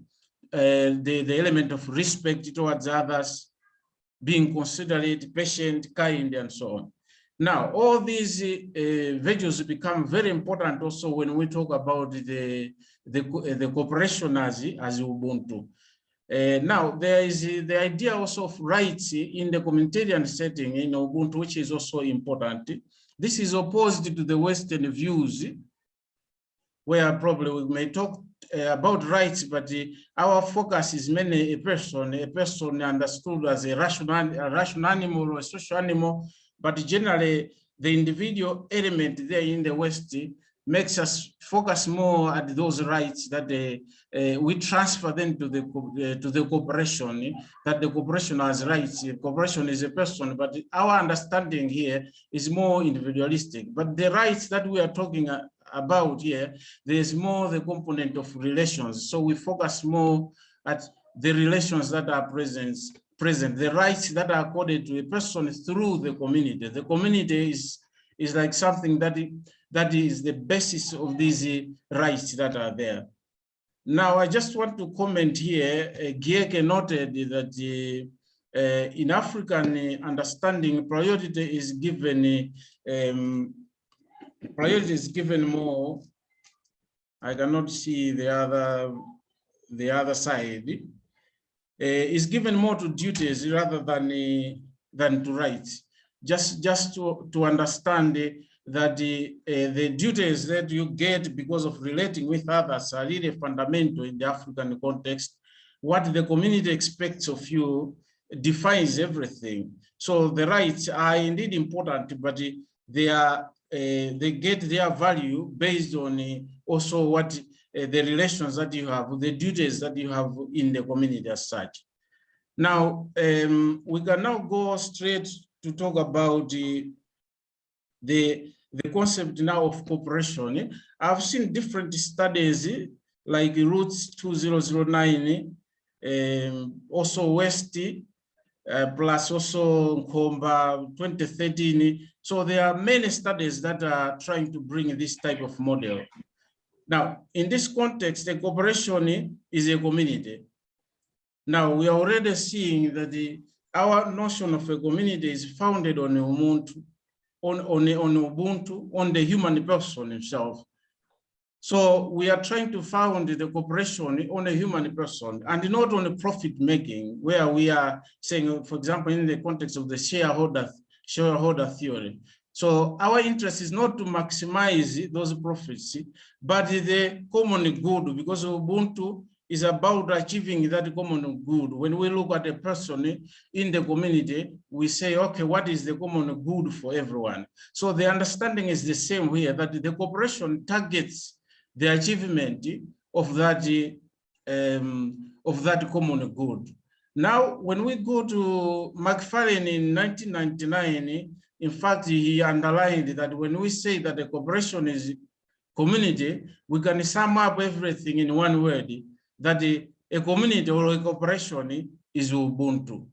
The element of respect towards others, being considerate, patient, kind, and so on. Now, all these virtues become very important also when we talk about the cooperation as Ubuntu. Now, there is the idea also of rights in the communitarian setting in Ubuntu, which is also important. This is opposed to the Western views, where probably we may talk about rights, but our focus is mainly a person understood as a rational animal or a social animal, but generally the individual element there in the West makes us focus more at those rights that we transfer them to the corporation, that the corporation has rights. The corporation is a person, but our understanding here is more individualistic. But the rights that we are talking about here, there's more the component of relations. So we focus more at the relations that are present, the rights that are accorded to a person through the community. The community is like something that is the basis of these rights that are there. Now, I just want to comment here, Gieke noted that in African understanding, priority is given more. I cannot see the other side. Is given more to duties rather than to rights. Just to understand that the duties that you get because of relating with others are really fundamental in the African context. What the community expects of you defines everything. So the rights are indeed important, but they get their value based on also what the relations that you have, the duties that you have in the community as such. Now, we can now go straight to talk about the concept now of cooperation. I've seen different studies like Roots 2009, also West, plus also Nkomba 2013. So there are many studies that are trying to bring this type of model. Now, in this context, the cooperation is a community. Now, we are already seeing that our notion of a community is founded on Ubuntu, on the human person himself. So we are trying to found the cooperation on a human person and not on a profit making, where we are saying, for example, in the context of the shareholder theory. So our interest is not to maximize those profits, but the common good, because Ubuntu is about achieving that common good. When we look at a person in the community, we say, okay, what is the common good for everyone? So the understanding is the same here, that the cooperation targets the achievement of that common good. Now, when we go to McFarlane in 1999, in fact, he underlined that when we say that the cooperation is community, we can sum up everything in one word, that a community or a cooperation is Ubuntu.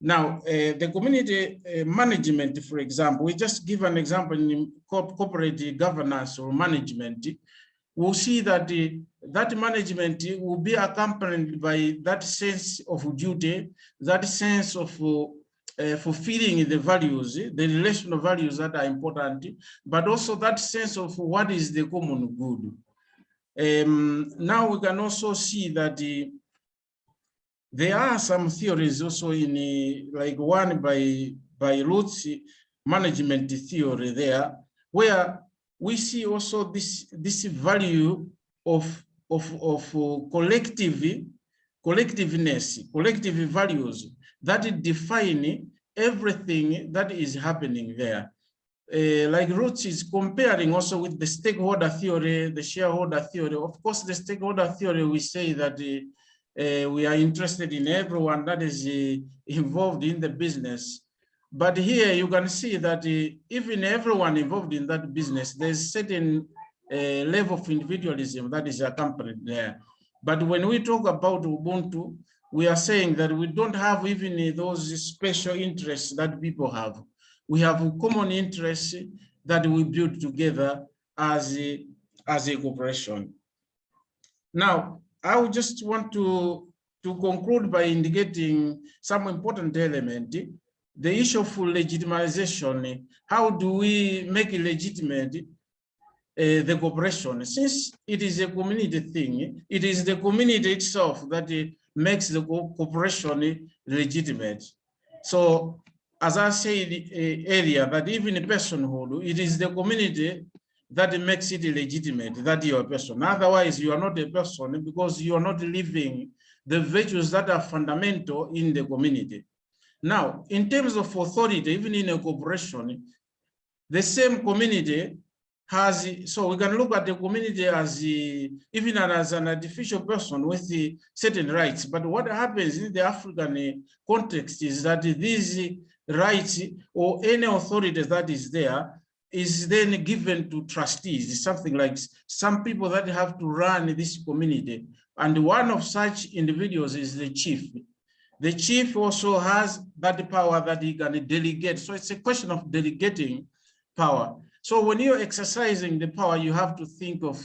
Now, the community management, for example, we just give an example in corporate governance or management. We'll see that that management will be accompanied by that sense of duty, that sense of fulfilling the values, the relational values that are important, but also that sense of what is the common good. Now we can also see that there are some theories also in like one by Roots management theory there, where we see also this value of collectiveness, collective values that define everything that is happening there. Like Roots is comparing also with the stakeholder theory, the shareholder theory. Of course, the stakeholder theory, we say that we are interested in everyone that is involved in the business. But here you can see that even everyone involved in that business, there's certain level of individualism that is accompanied there. But when we talk about Ubuntu, we are saying that we don't have even those special interests that people have. We have a common interests that we build together as a corporation. Now, I would just want to conclude by indicating some important element. The issue of legitimization. How do we make it legitimate the cooperation? Since it is a community thing, it is the community itself that makes the cooperation legitimate. So, as I said earlier, that even a personhood, it is the community that makes it legitimate, that you are a person. Otherwise, you are not a person because you are not living the virtues that are fundamental in the community. Now, in terms of authority, even in a corporation, the same community has, so we can look at the community as even as an artificial person with certain rights. But what happens in the African context is that these rights or any authority that is there is then given to trustees, something like some people that have to run this community. And one of such individuals is the chief. The chief also has that power that he can delegate. So it's a question of delegating power. So when you're exercising the power, you have to think of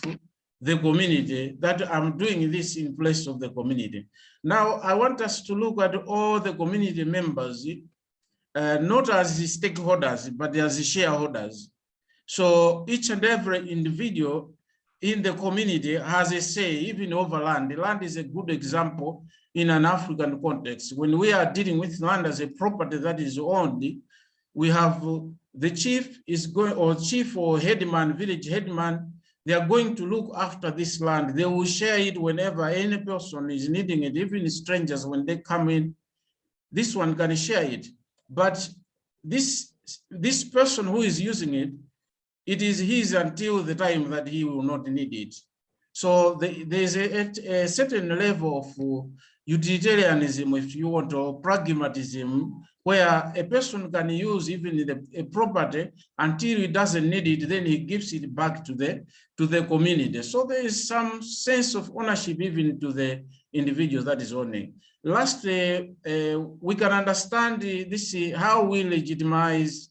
the community, that I'm doing this in place of the community. Now, I want us to look at all the community members, not as the stakeholders, but as the shareholders. So each and every individual in the community has a say, even over land. The land is a good example in an African context. When we are dealing with land as a property that is owned, we have the chief is going, or chief or headman, village headman, they are going to look after this land. They will share it whenever any person is needing it, even strangers when they come in, this one can share it. But this person who is using it, it is his until the time that he will not need it. So there's a certain level of utilitarianism, if you want, or pragmatism, where a person can use even a property until he doesn't need it, then he gives it back to the community. So there is some sense of ownership even to the individual that is owning. Lastly, we can understand this, how we legitimize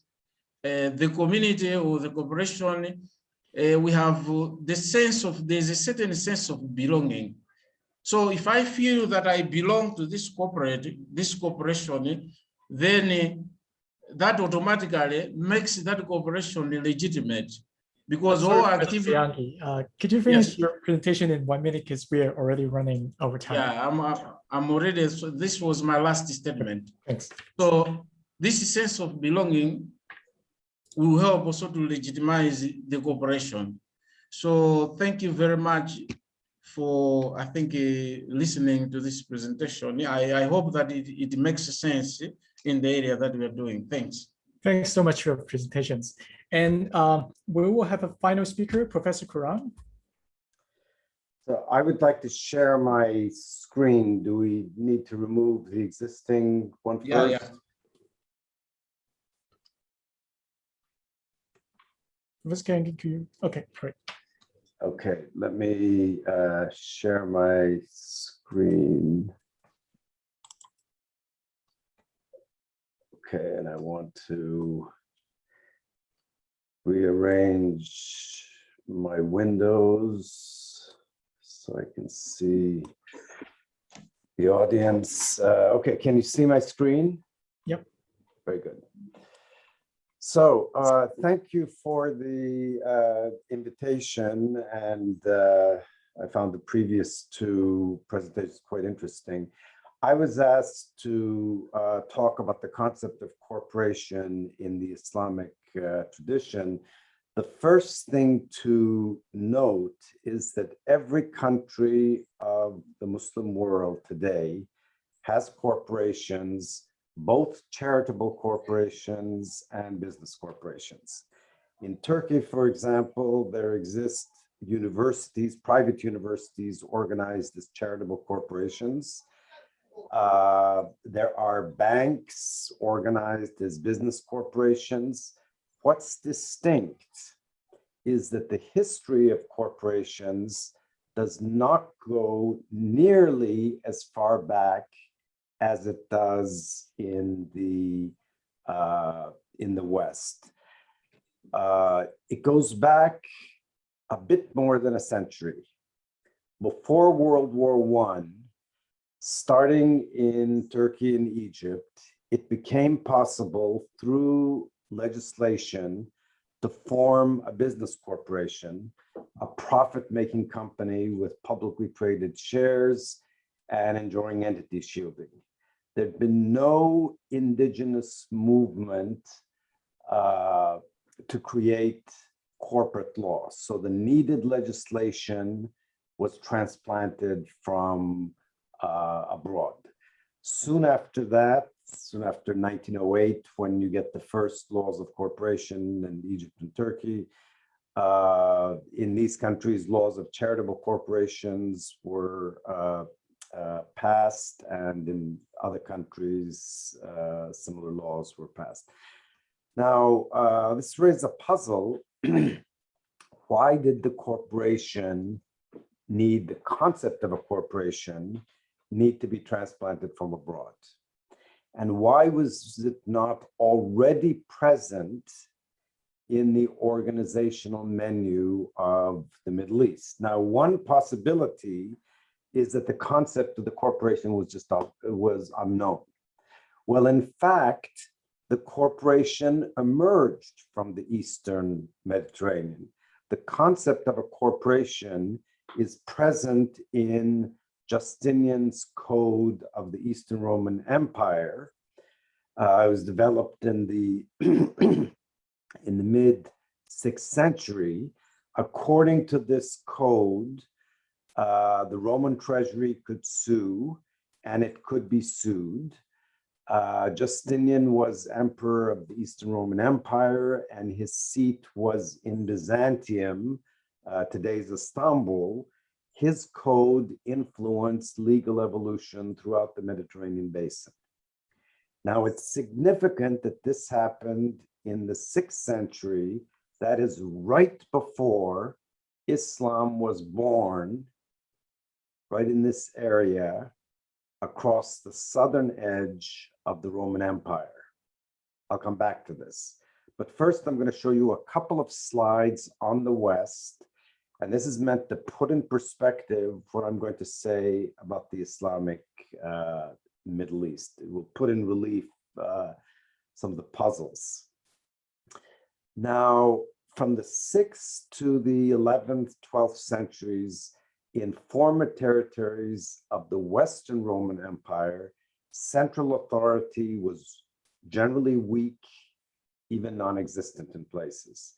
the community or the corporation. We have the sense of, there's a certain sense of belonging. So if I feel that I belong to this corporation, then that automatically makes that corporation legitimate, because all activity. Could you finish Yes. your presentation in 1 minute, because we are already running over time? Yeah, I'm already, so this was my last statement. Thanks. So this sense of belonging will help also to legitimize the corporation. So thank you very much for, I think, listening to this presentation. I hope that it makes sense in the area that we are doing. Thanks. Thanks so much for your presentations. And we will have a final speaker, Professor Kuran. So I would like to share my screen. Do we need to remove the existing one first? Yeah. Okay, great. Okay, let me share my screen. Okay, and I want to rearrange my windows so I can see the audience. Okay, can you see my screen? Yep. Very good. So thank you for the invitation, and I found the previous two presentations quite interesting. I was asked to talk about the concept of corporation in the Islamic tradition. The first thing to note is that every country of the Muslim world today has corporations, both charitable corporations and business corporations. In Turkey, for example, there exist universities, private universities organized as charitable corporations. There are banks organized as business corporations. What's distinct is that the history of corporations does not go nearly as far back as it does in the West. It goes back a bit more than a century. Before World War I, starting in Turkey and Egypt, it became possible through legislation to form a business corporation, a profit-making company with publicly traded shares and enjoying entity shielding. There'd been no indigenous movement to create corporate law. So the needed legislation was transplanted from abroad. Soon after that, soon after 1908, when you get the first laws of corporation in Egypt and Turkey, in these countries, laws of charitable corporations were passed, and in other countries, similar laws were passed. Now, this raises a puzzle. Why did the corporation need, the concept of a corporation need to be transplanted from abroad? And why was it not already present in the organizational menu of the Middle East? Now, one possibility is that the concept of the corporation was unknown. Well, in fact, the corporation emerged from the Eastern Mediterranean. The concept of a corporation is present in Justinian's Code of the Eastern Roman Empire. It was developed in the in the mid-6th century. According to this code, the Roman treasury could sue, and it could be sued. Justinian was emperor of the Eastern Roman Empire, and his seat was in Byzantium, today's Istanbul. his code influenced legal evolution throughout the Mediterranean basin. Now, it's significant that this happened in the 6th century, that is right before Islam was born, right in this area across the southern edge of the Roman Empire. I'll come back to this. But first, I'm going to show you a couple of slides on the West. And this is meant to put in perspective what I'm going to say about the Islamic Middle East. It will put in relief some of the puzzles. Now, from the 6th to the 11th, 12th centuries, in former territories of the Western Roman Empire, central authority was generally weak, even non-existent in places.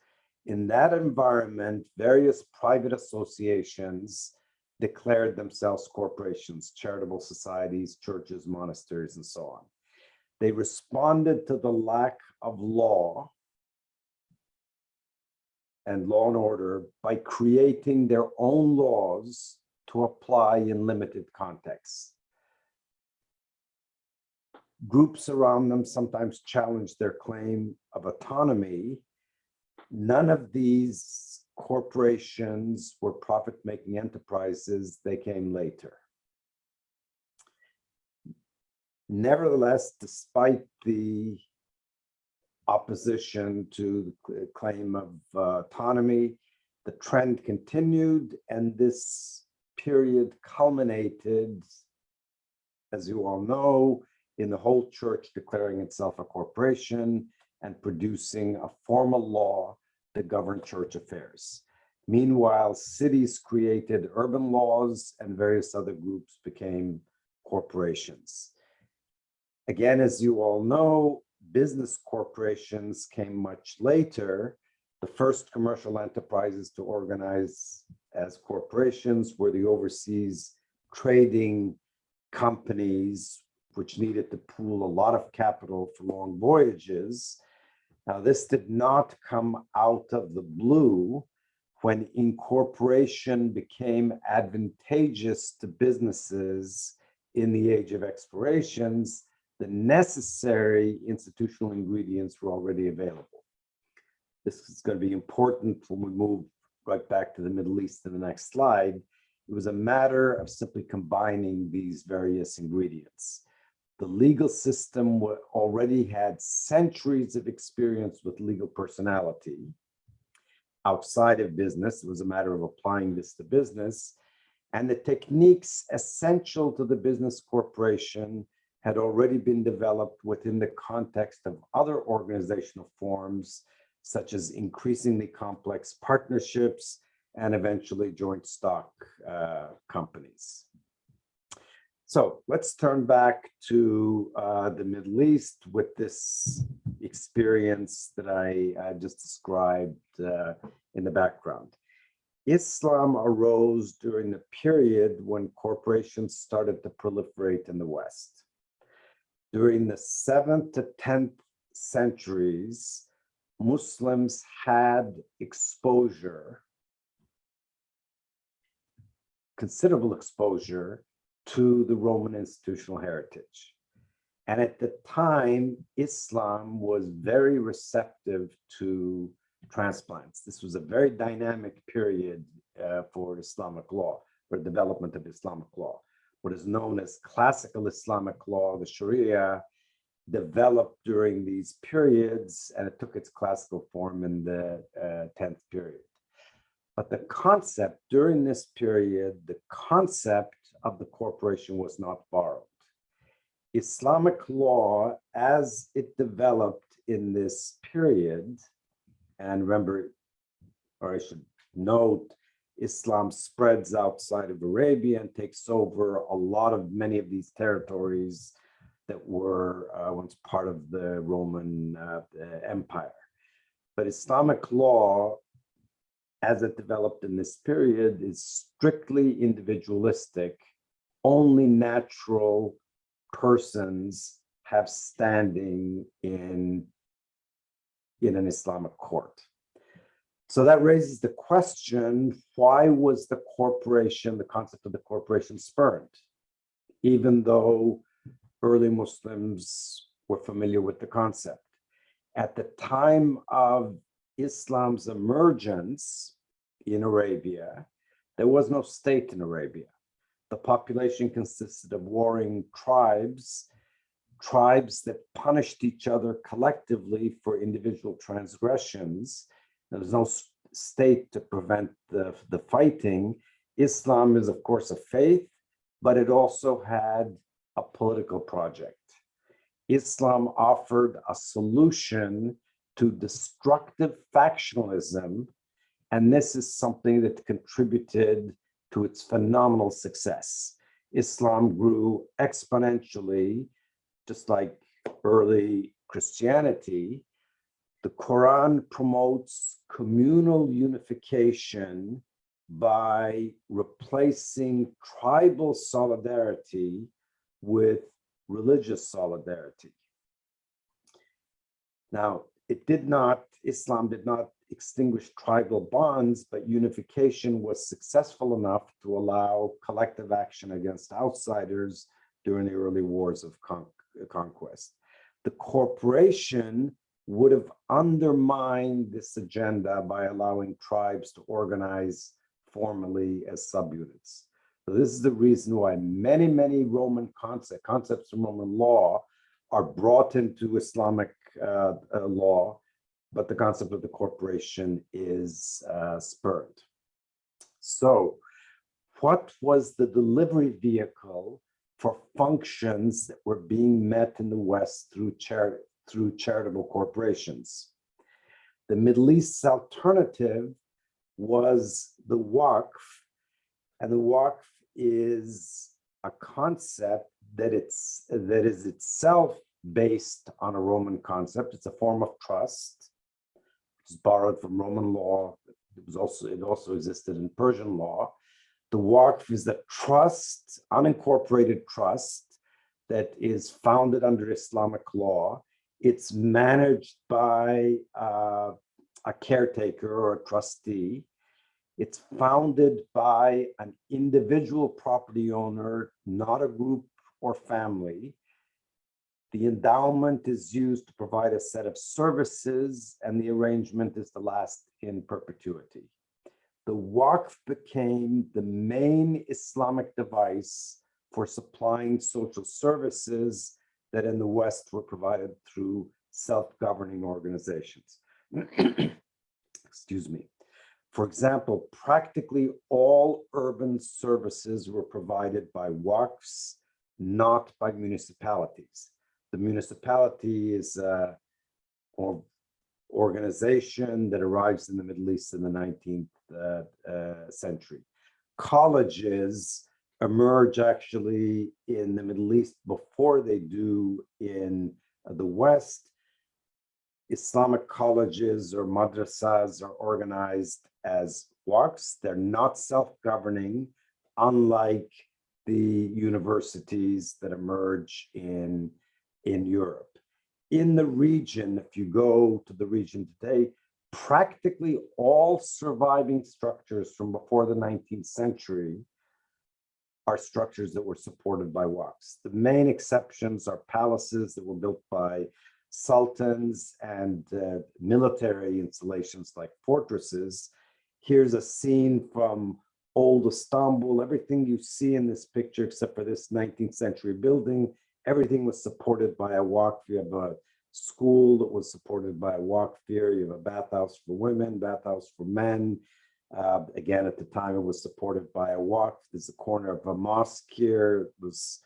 In that environment, various private associations declared themselves corporations, charitable societies, churches, monasteries, and so on. They responded to the lack of law and law and order by creating their own laws to apply in limited contexts. Groups around them sometimes challenged their claim of autonomy. None of these corporations were profit-making enterprises. They came later. Nevertheless, despite the opposition to the claim of autonomy, the trend continued, and this period culminated, as you all know, in the whole church declaring itself a corporation and producing a formal law to govern church affairs. Meanwhile, cities created urban laws and various other groups became corporations. Again, as you all know, business corporations came much later. The first commercial enterprises to organize as corporations were the overseas trading companies, which needed to pool a lot of capital for long voyages. Now, this did not come out of the blue. When incorporation became advantageous to businesses in the age of explorations, the necessary institutional ingredients were already available. This is going to be important when we move right back to the Middle East in the next slide. It was a matter of simply combining these various ingredients. The legal system already had centuries of experience with legal personality. Outside of business, it was a matter of applying this to business. And the techniques essential to the business corporation had already been developed within the context of other organizational forms, such as increasingly complex partnerships and eventually joint stock companies. So let's turn back to the Middle East with this experience that I just described in the background. Islam arose during the period when corporations started to proliferate in the West. During the 7th to 10th centuries, Muslims had exposure, considerable exposure, to the Roman institutional heritage. And at the time, Islam was very receptive to transplants. This was a very dynamic period for Islamic law, for development of Islamic law. What is known as classical Islamic law, the Sharia, developed during these periods, and it took its classical form in the 10th period. But the concept during this period, the concept of the corporation was not borrowed. Islamic law, as it developed in this period, and remember, or I should note, Islam spreads outside of Arabia and takes over a lot of many of these territories that were once part of the Roman Empire. But Islamic law, as it developed in this period, is strictly individualistic. Only natural persons have standing in an Islamic court. So that raises the question, why was the corporation, the concept of the corporation spurned? Even though early Muslims were familiar with the concept. At the time of Islam's emergence in Arabia, there was no state in Arabia. The population consisted of warring tribes that punished each other collectively for individual transgressions. There was no state to prevent the fighting. Islam is, of course, a faith, but it also had a political project. Islam offered a solution to destructive factionalism, and this is something that contributed to its phenomenal success. Islam grew exponentially, just like early Christianity. The Quran promotes communal unification by replacing tribal solidarity with religious solidarity. Now, Islam did not extinguish tribal bonds, but unification was successful enough to allow collective action against outsiders during the early wars of conquest. The corporation would have undermined this agenda by allowing tribes to organize formally as subunits. So this is the reason why many, many Roman concepts from Roman law are brought into Islamic law, but the concept of the corporation is spurned. So what was the delivery vehicle for functions that were being met in the West through charitable corporations? The Middle East's alternative was the Waqf, and the Waqf is a concept that is itself based on a Roman concept. It's a form of trust, which is borrowed from Roman law. It also existed in Persian law. The Waqf is the trust, unincorporated trust, that is founded under Islamic law. It's managed by a caretaker or a trustee. It's founded by an individual property owner, not a group or family. The endowment is used to provide a set of services, and the arrangement is to last in perpetuity. The Waqf became the main Islamic device for supplying social services that in the West were provided through self-governing organizations. Excuse me. For example, practically all urban services were provided by Waqfs, not by municipalities. The municipality is an organization that arrives in the Middle East in the 19th century. Colleges emerge actually in the Middle East before they do in the West. Islamic colleges or madrasas are organized as waqfs. They're not self-governing, unlike the universities that emerge in Europe. In the region, if you go to the region today, practically all surviving structures from before the 19th century are structures that were supported by waqfs. The main exceptions are palaces that were built by sultans and military installations like fortresses. Here's a scene from old Istanbul. Everything you see in this picture, except for this 19th century building, everything was supported by a waqf. You have a school that was supported by a waqf here. You have a bathhouse for women, bathhouse for men. Again, at the time, it was supported by a waqf. There's a corner of a mosque here. It was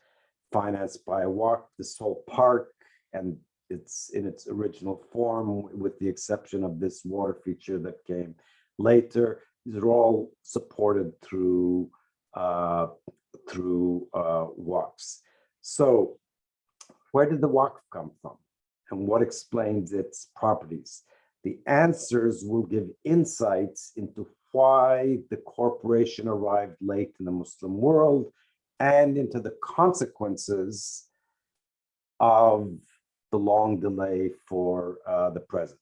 financed by a waqf. This whole park, and it's in its original form, with the exception of this water feature that came later. These are all supported through waqfs. So, where did the waqf come from, and what explains its properties? The answers will give insights into why the corporation arrived late in the Muslim world and into the consequences of the long delay for the present.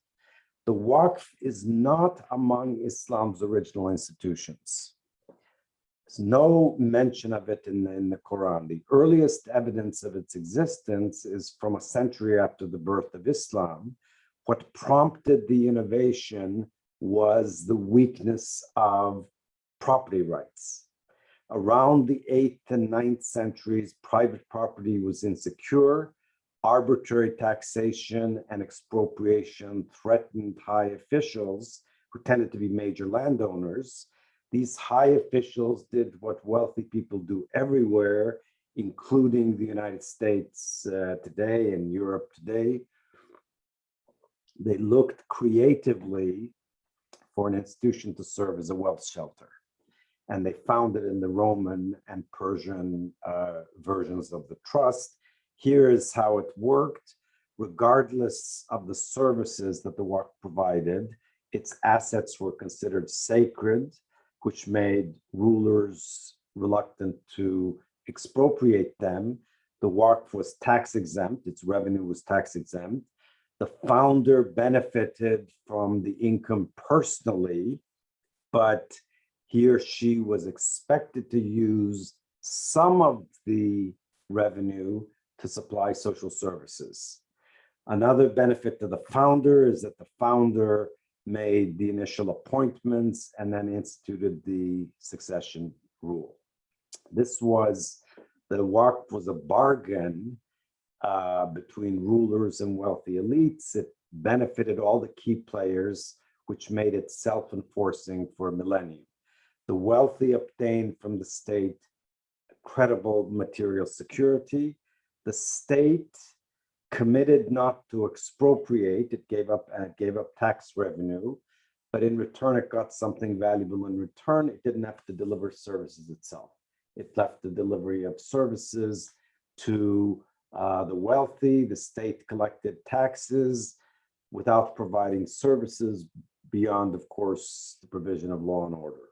The Waqf is not among Islam's original institutions. There's no mention of it in the Quran. The earliest evidence of its existence is from a century after the birth of Islam. What prompted the innovation was the weakness of property rights. Around the 8th and 9th centuries, private property was insecure. Arbitrary taxation and expropriation threatened high officials who tended to be major landowners. These high officials did what wealthy people do everywhere, including the United States today and Europe today. They looked creatively for an institution to serve as a wealth shelter. And they found it in the Roman and Persian versions of the trust. Here is how it worked. Regardless of the services that the Waqf provided, its assets were considered sacred, which made rulers reluctant to expropriate them. The Waqf was tax exempt, its revenue was tax exempt. The founder benefited from the income personally, but he or she was expected to use some of the revenue to supply social services. Another benefit to the founder is that the founder made the initial appointments and then instituted the succession rule. The Waqf was a bargain between rulers and wealthy elites. It benefited all the key players, which made it self-enforcing for a millennium. The wealthy obtained from the state credible material security. The state committed not to expropriate. It gave up tax revenue, but in return, it got something valuable. In return, it didn't have to deliver services itself. It left the delivery of services to the wealthy. The state collected taxes without providing services beyond, of course, the provision of law and order.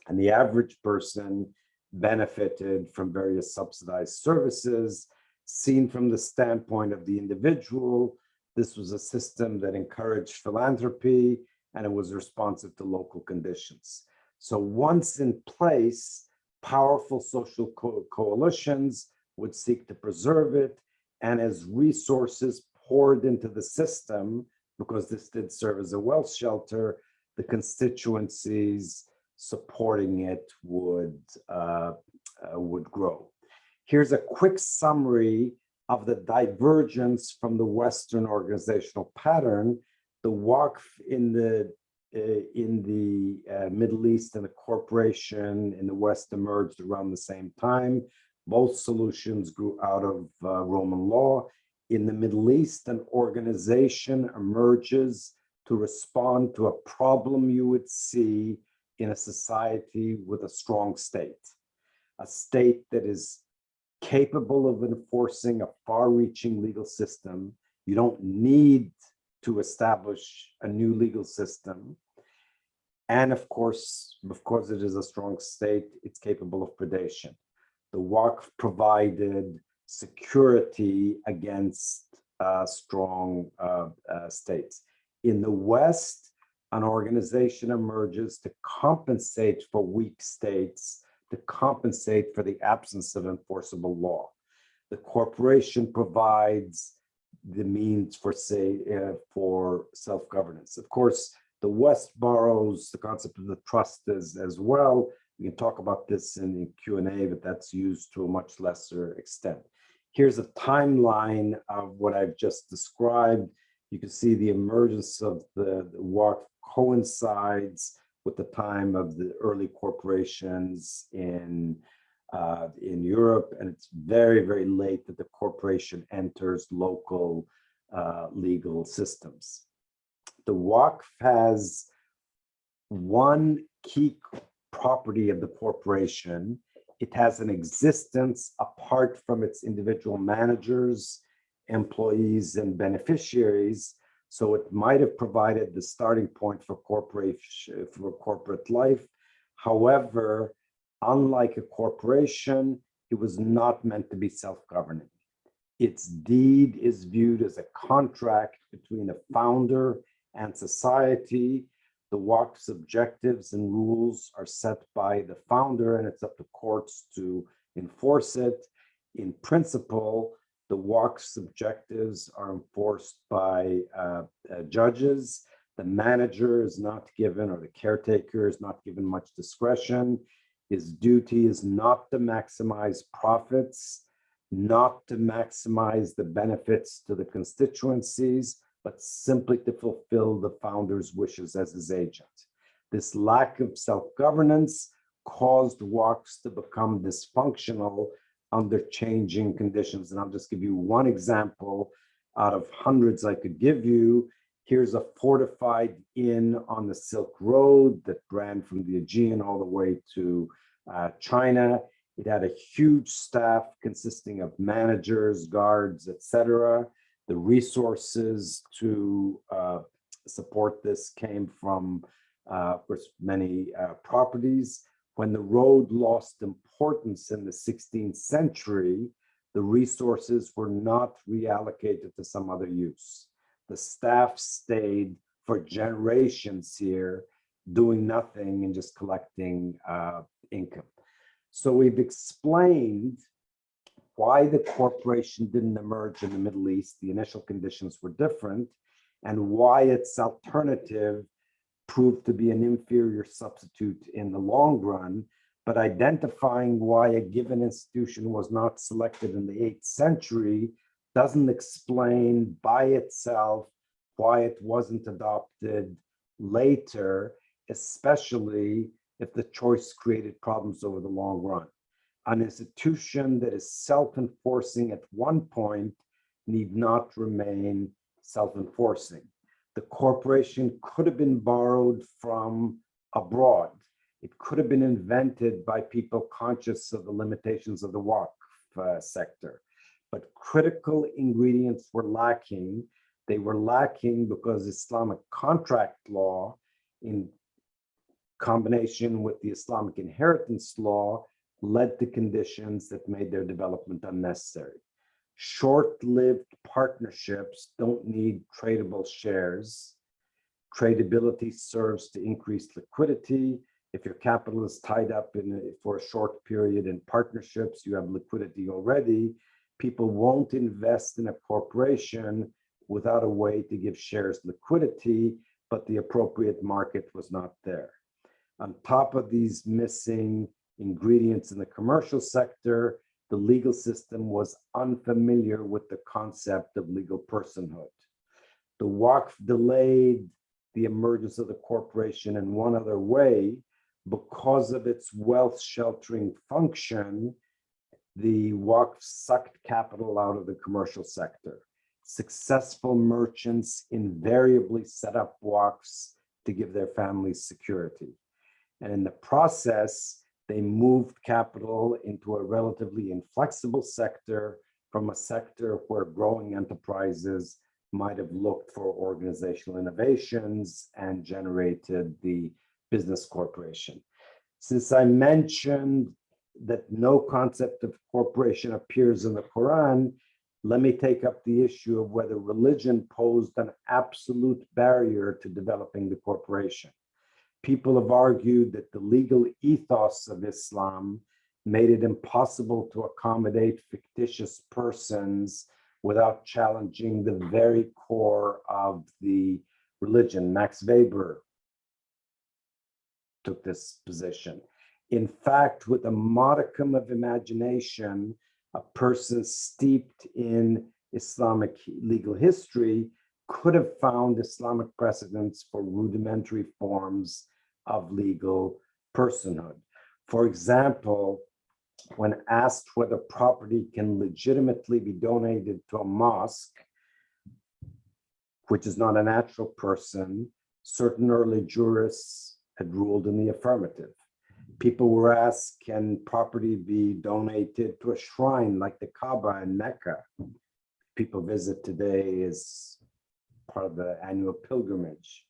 And the average person benefited from various subsidized services. Seen from the standpoint of the individual, this was a system that encouraged philanthropy and it was responsive to local conditions. So once in place, powerful social coalitions would seek to preserve it, and as resources poured into the system, because this did serve as a wealth shelter, the constituencies supporting it would grow. Here's a quick summary of the divergence from the Western organizational pattern. The Waqf in the Middle East and the corporation in the West emerged around the same time. Both solutions grew out of Roman law. In the Middle East, an organization emerges to respond to a problem you would see in a society with a strong state, a state that is capable of enforcing a far-reaching legal system. You don't need to establish a new legal system. And of course, because it is a strong state, it's capable of predation. The Waqf provided security against strong states. In the West, an organization emerges to compensate for weak states, to compensate for the absence of enforceable law. The corporation provides the means for self-governance. Of course, the West borrows the concept of the trust as well. We can talk about this in the Q&A, but that's used to a much lesser extent. Here's a timeline of what I've just described. You can see the emergence of the Waqf coincides with the time of the early corporations in Europe, and it's very, very late that the corporation enters local legal systems. The Waqf has one key property of the corporation. It has an existence apart from its individual managers, employees, and beneficiaries. So it might have provided the starting point for corporate life. However, unlike a corporation, it was not meant to be self-governing. Its deed is viewed as a contract between a founder and society. The Waqf's objectives and rules are set by the founder, and it's up to courts to enforce it. In principle, the Waqf's objectives are enforced by judges. The manager is not given, or the caretaker is not given much discretion. His duty is not to maximize profits, not to maximize the benefits to the constituencies, but simply to fulfill the founder's wishes as his agent. This lack of self-governance caused Waqfs to become dysfunctional under changing conditions. And I'll just give you one example out of hundreds I could give you. Here's a fortified inn on the Silk Road that ran from the Aegean all the way to China. It had a huge staff consisting of managers, guards, etc. The resources to support this came from, of course, many properties. When the road lost importance in the 16th century, the resources were not reallocated to some other use. The staff stayed for generations here, doing nothing and just collecting income. So we've explained why the corporation didn't emerge in the Middle East. The initial conditions were different, and why its alternative proved to be an inferior substitute in the long run. But identifying why a given institution was not selected in the 8th century doesn't explain by itself why it wasn't adopted later, especially if the choice created problems over the long run. An institution that is self-enforcing at one point need not remain self-enforcing. The corporation could have been borrowed from abroad. It could have been invented by people conscious of the limitations of the Waqf sector. But critical ingredients were lacking. They were lacking because Islamic contract law, in combination with the Islamic inheritance law, led to conditions that made their development unnecessary. Short-lived partnerships don't need tradable shares. Tradability serves to increase liquidity. If your capital is tied up for a short period in partnerships, you have liquidity already. People won't invest in a corporation without a way to give shares liquidity, but the appropriate market was not there. On top of these missing ingredients in the commercial sector, the legal system was unfamiliar with the concept of legal personhood. The Waqf delayed the emergence of the corporation in one other way. Because of its wealth sheltering function, the Waqf sucked capital out of the commercial sector. Successful merchants invariably set up Waqfs to give their families security. And in the process, they moved capital into a relatively inflexible sector from a sector where growing enterprises might have looked for organizational innovations and generated the business corporation. Since I mentioned that no concept of corporation appears in the Quran, let me take up the issue of whether religion posed an absolute barrier to developing the corporation. People have argued that the legal ethos of Islam made it impossible to accommodate fictitious persons without challenging the very core of the religion. Max Weber took this position. In fact, with a modicum of imagination, a person steeped in Islamic legal history could have found Islamic precedents for rudimentary forms of legal personhood. For example, when asked whether property can legitimately be donated to a mosque, which is not a natural person, certain early jurists had ruled in the affirmative. People were asked, can property be donated to a shrine like the Kaaba in Mecca? People visit today as part of the annual pilgrimage.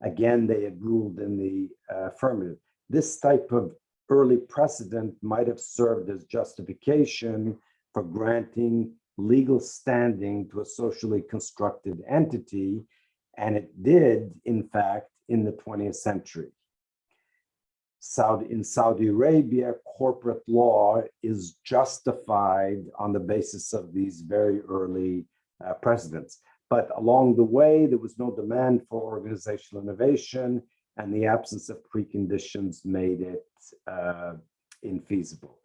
Again, they had ruled in the affirmative. This type of early precedent might have served as justification for granting legal standing to a socially constructed entity, And it did, in fact, in the 20th century. In Saudi Arabia, corporate law is justified on the basis of these very early precedents. But along the way, there was no demand for organizational innovation, and the absence of preconditions made it infeasible.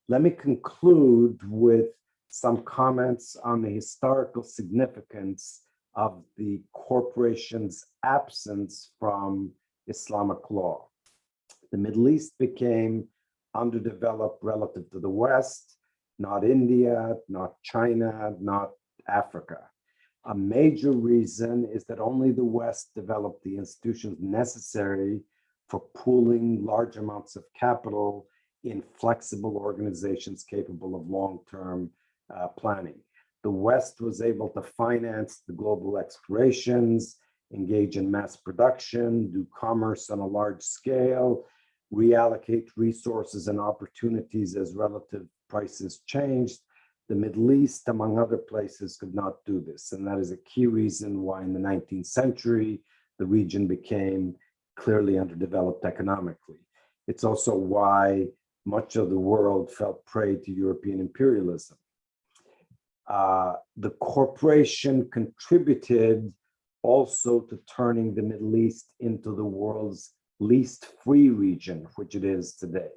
Let me conclude with some comments on the historical significance of the corporation's absence from Islamic law. The Middle East became underdeveloped relative to the West, not India, not China, not Africa. A major reason is that only the West developed the institutions necessary for pooling large amounts of capital in flexible organizations capable of long-term planning. The West was able to finance the global explorations, engage in mass production, do commerce on a large scale, reallocate resources and opportunities as relative prices changed. The Middle East, among other places, could not do this. And that is a key reason why in the 19th century, the region became clearly underdeveloped economically. It's also why much of the world fell prey to European imperialism. The corporation contributed also to turning the Middle East into the world's least free region, which it is today.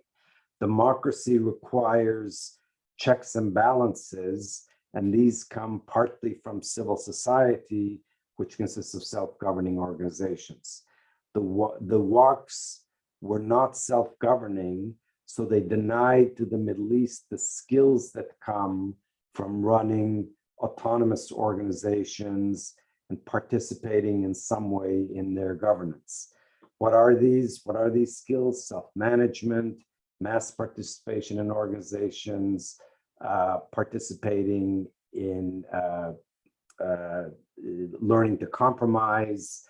Democracy requires checks and balances, and these come partly from civil society, which consists of self-governing organizations. The WACs were not self-governing, so they denied to the Middle East the skills that come from running autonomous organizations and participating in some way in their governance. What are these? What are these skills? Self-management, mass participation in organizations, participating in learning to compromise,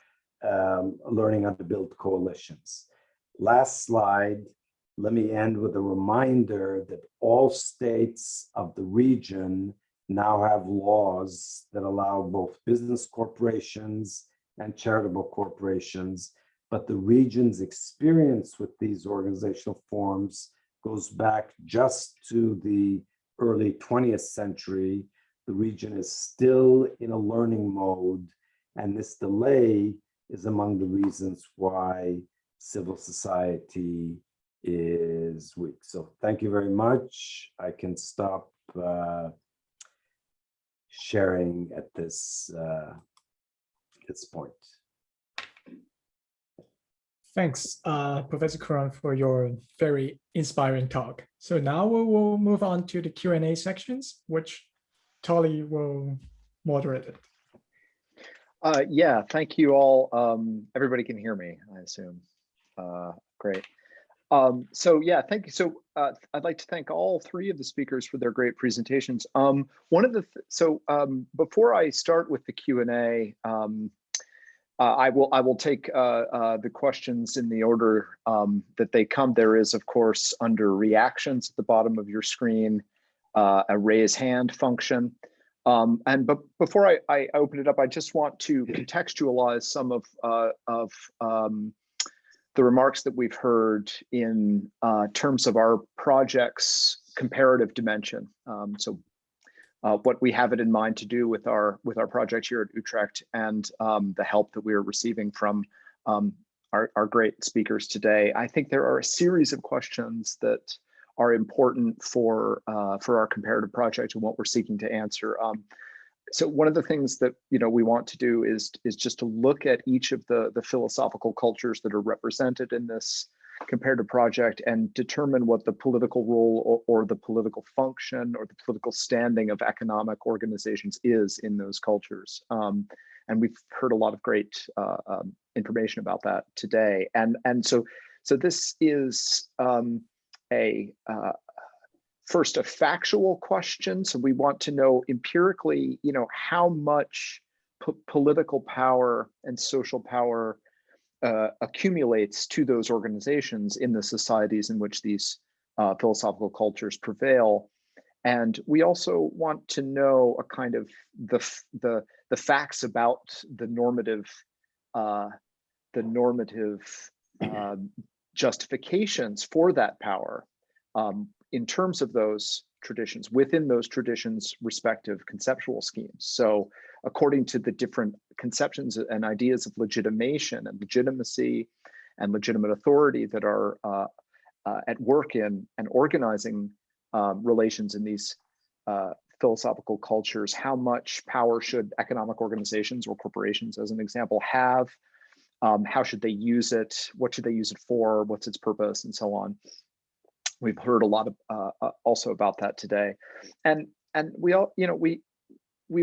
learning how to build coalitions. Last slide, let me end with a reminder that all states of the region now have laws that allow both business corporations and charitable corporations, but the region's experience with these organizational forms goes back just to the early 20th century. The region is still in a learning mode, and this delay is among the reasons why civil society is weak. So thank you very much. I can stop sharing at this point. Thanks, Professor Kuran, for your very inspiring talk. So now we will move on to the Q&A sections, which Tolly will moderate it. Yeah, thank you all. Everybody can hear me, I assume. Great. So yeah, thank you. So I'd like to thank all three of the speakers for their great presentations. Before I start with the Q&A, I will take the questions in the order that they come. There is, of course, under reactions at the bottom of your screen, a raise hand function. But before I open it up, I just want to contextualize some of the remarks that we've heard in terms of our project's comparative dimension. What we have it in mind to do with our project here at Utrecht, and the help that we are receiving from our great speakers today. I think there are a series of questions that are important for our comparative project and what we're seeking to answer. So one of the things that we want to do is just to look at each of the philosophical cultures that are represented in this comparative project and determine what the political role or the political function or the political standing of economic organizations is in those cultures. And we've heard a lot of great information about that today. And so this is first a factual question. So we want to know empirically, how much political power and social power accumulates to those organizations in the societies in which these philosophical cultures prevail. And we also want to know a kind of the facts about the normative the normative justifications for that power in terms of those traditions, within those traditions' respective conceptual schemes. So according to the different conceptions and ideas of legitimation and legitimacy and legitimate authority that are at work in and organizing relations in these philosophical cultures, how much power should economic organizations or corporations, as an example, have? How should they use it? What should they use it for? What's its purpose, and so on. We've heard a lot of also about that today, and we all, you know, we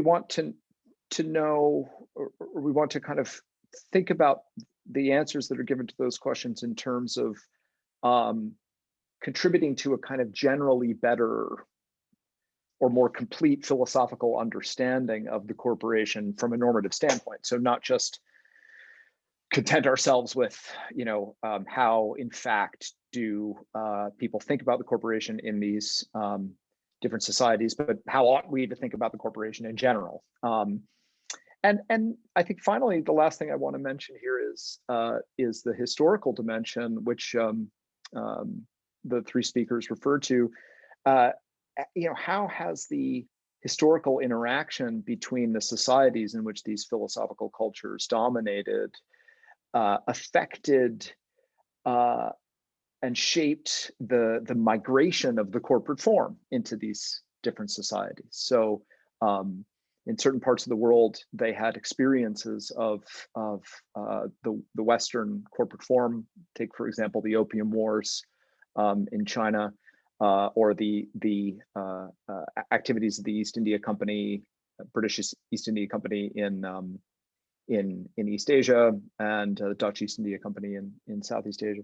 want to know, or we want to kind of think about the answers that are given to those questions in terms of contributing to a kind of generally better or more complete philosophical understanding of the corporation from a normative standpoint. So not just content ourselves with, you know, how in fact do people think about the corporation in these different societies, but how ought we to think about the corporation in general? And I think finally, the last thing I want to mention here is the historical dimension, which the three speakers referred to. You know, how has the historical interaction between the societies in which these philosophical cultures dominated affected and shaped the migration of the corporate form into these different societies? So in certain parts of the world, they had experiences of the Western corporate form. Take, for example, the Opium Wars in China, or the activities of the East India Company, British East India Company in East Asia, and the Dutch East India Company in Southeast Asia.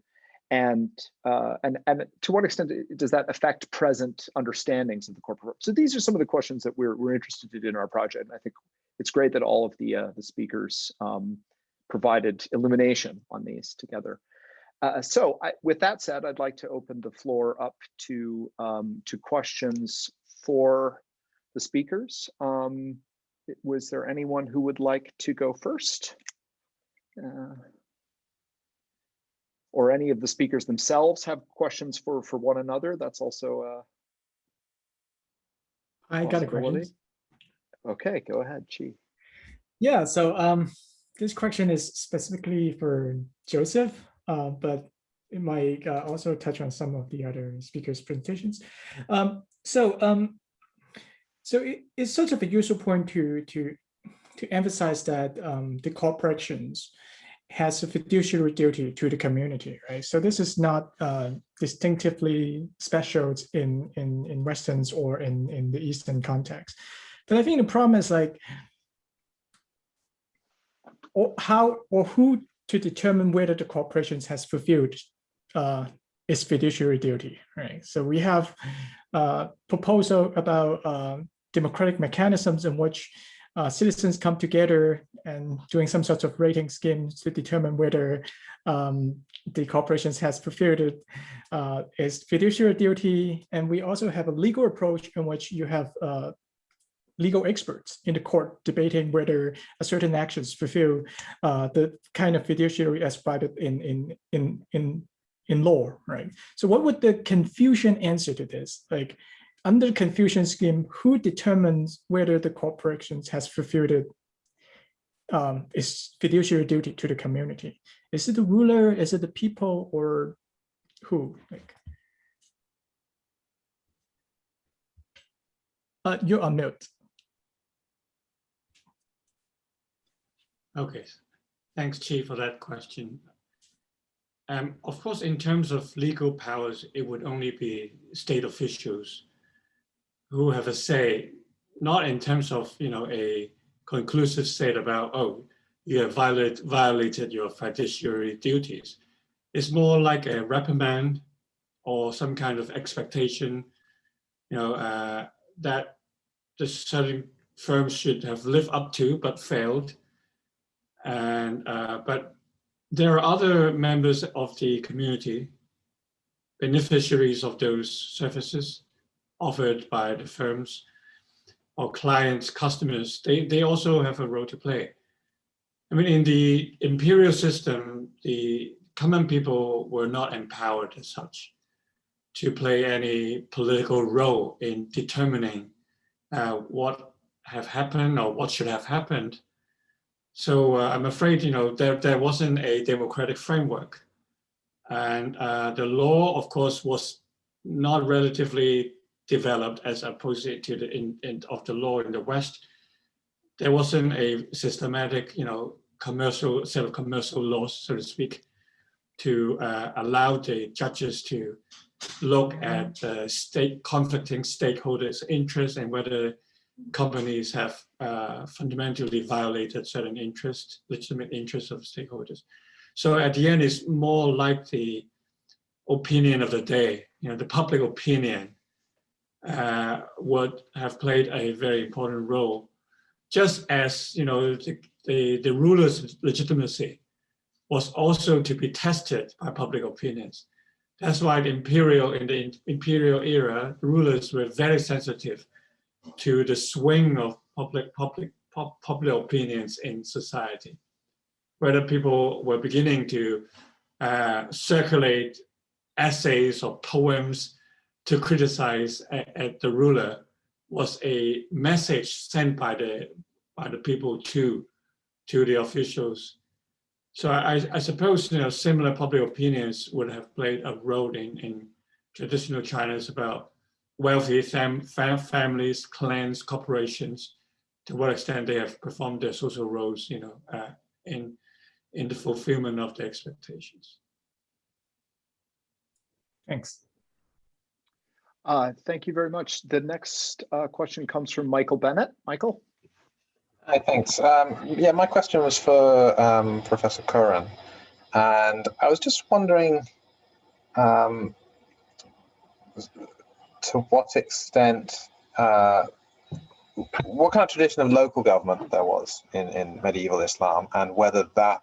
And to what extent does that affect present understandings of the corporate? So these are some of the questions that we're interested in our project. And I think it's great that all of the speakers provided illumination on these together. So with that said, I'd like to open the floor up to questions for the speakers. Was there anyone who would like to go first? Or any of the speakers themselves have questions for one another? That's also I got a question. Okay, go ahead, Chi. Yeah, so this question is specifically for Joseph, but it might also touch on some of the other speakers' presentations. So it's such of a useful point to emphasize that the corporations has a fiduciary duty to the community, right? So this is not distinctively special in Westerns or in the Eastern context. But I think the problem is like, how or who to determine whether the corporations has fulfilled its fiduciary duty, right? So we have a proposal about democratic mechanisms in which citizens come together and doing some sorts of rating schemes to determine whether the corporations has fulfilled its fiduciary duty. And we also have a legal approach in which you have legal experts in the court debating whether a certain actions fulfill the kind of fiduciary as provided in law, right? So what would the Confucian answer to this? Like, under the Confucian scheme, who determines whether the corporations has fulfilled its fiduciary duty to the community? Is it the ruler? Is it the people, or who? Like, you're on mute. Okay, thanks, Chi, for that question. Of course, in terms of legal powers, it would only be state officials who have a say, not in terms of, you know, a conclusive state about, oh, you have violated your fiduciary duties. It's more like a reprimand or some kind of expectation, you know, that the certain firms should have lived up to but failed. And but there are other members of the community, beneficiaries of those services offered by the firms, or clients, customers. They also have a role to play. I mean, in the imperial system, the common people were not empowered as such to play any political role in determining what have happened or what should have happened. So I'm afraid, there wasn't a democratic framework. And the law, of course, was not relatively developed as opposed to the of the law in the West. There wasn't a systematic, commercial set of commercial laws, so to speak, to allow the judges to look at conflicting stakeholders' interests and whether companies have fundamentally violated certain legitimate interests of stakeholders. So at the end, it's more like the opinion of the day, the public opinion would have played a very important role, just as the ruler's legitimacy was also to be tested by public opinions. That's why in the imperial era, rulers were very sensitive to the swing of public opinions in society. Whether people were beginning to circulate essays or poems to criticize the ruler was a message sent by the people to the officials. So I suppose similar public opinions would have played a role in traditional China. It's about wealthy families, clans, corporations, to what extent they have performed their social roles, in the fulfillment of the expectations. Thanks. Thank you very much. The next question comes from Michael Bennett. Michael? Hi, thanks. Yeah, my question was for Professor Curran, and I was just wondering to what extent, what kind of tradition of local government there was in medieval Islam, and whether that,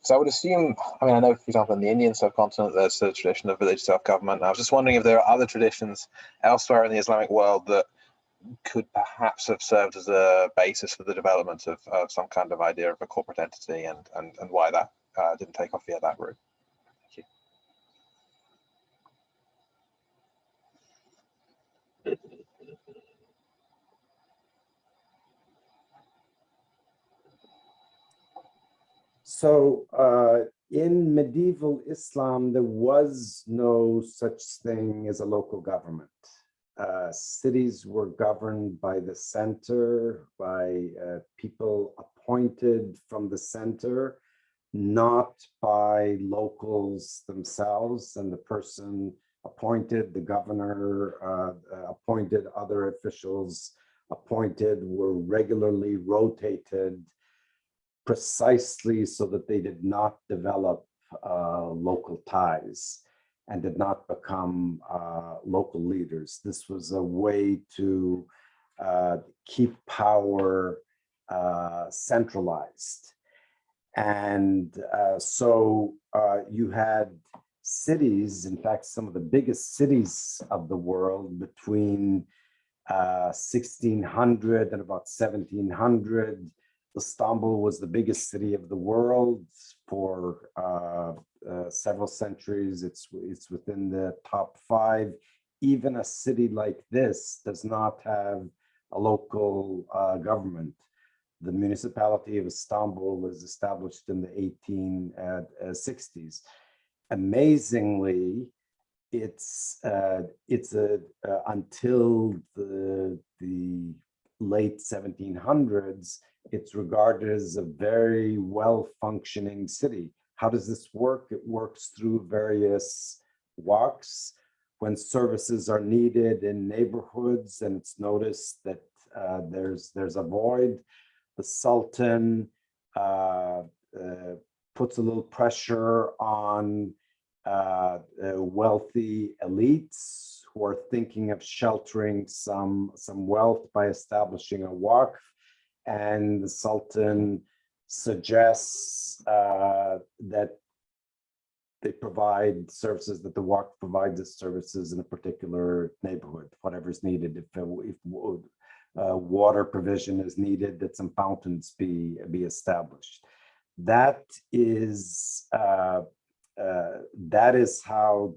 so I would assume, I know, for example, in the Indian subcontinent, there's a tradition of village self-government. I was just wondering if there are other traditions elsewhere in the Islamic world that could perhaps have served as a basis for the development of some kind of idea of a corporate entity, and why that didn't take off yet, that route. Thank you. So in medieval Islam, there was no such thing as a local government. Cities were governed by the center, by people appointed from the center, not by locals themselves. And the person appointed, the governor appointed, other officials appointed, were regularly rotated precisely so that they did not develop local ties and did not become local leaders. This was a way to keep power centralized. And so you had cities, in fact, some of the biggest cities of the world between 1600 and about 1700. Istanbul was the biggest city of the world for several centuries. It's within the top 5. Even a city like this does not have a local government. The municipality of Istanbul was established in the 1860s. Amazingly, it's until the late 1700s, it's regarded as a very well-functioning city. How does this work? It works through various walks. When services are needed in neighborhoods and it's noticed that there's a void, the Sultan puts a little pressure on wealthy elites who are thinking of sheltering some wealth by establishing a waqf. And the Sultan suggests that they provide services, that the waqf provides its services in a particular neighborhood, whatever's needed. If water provision is needed, that some fountains be established. that is how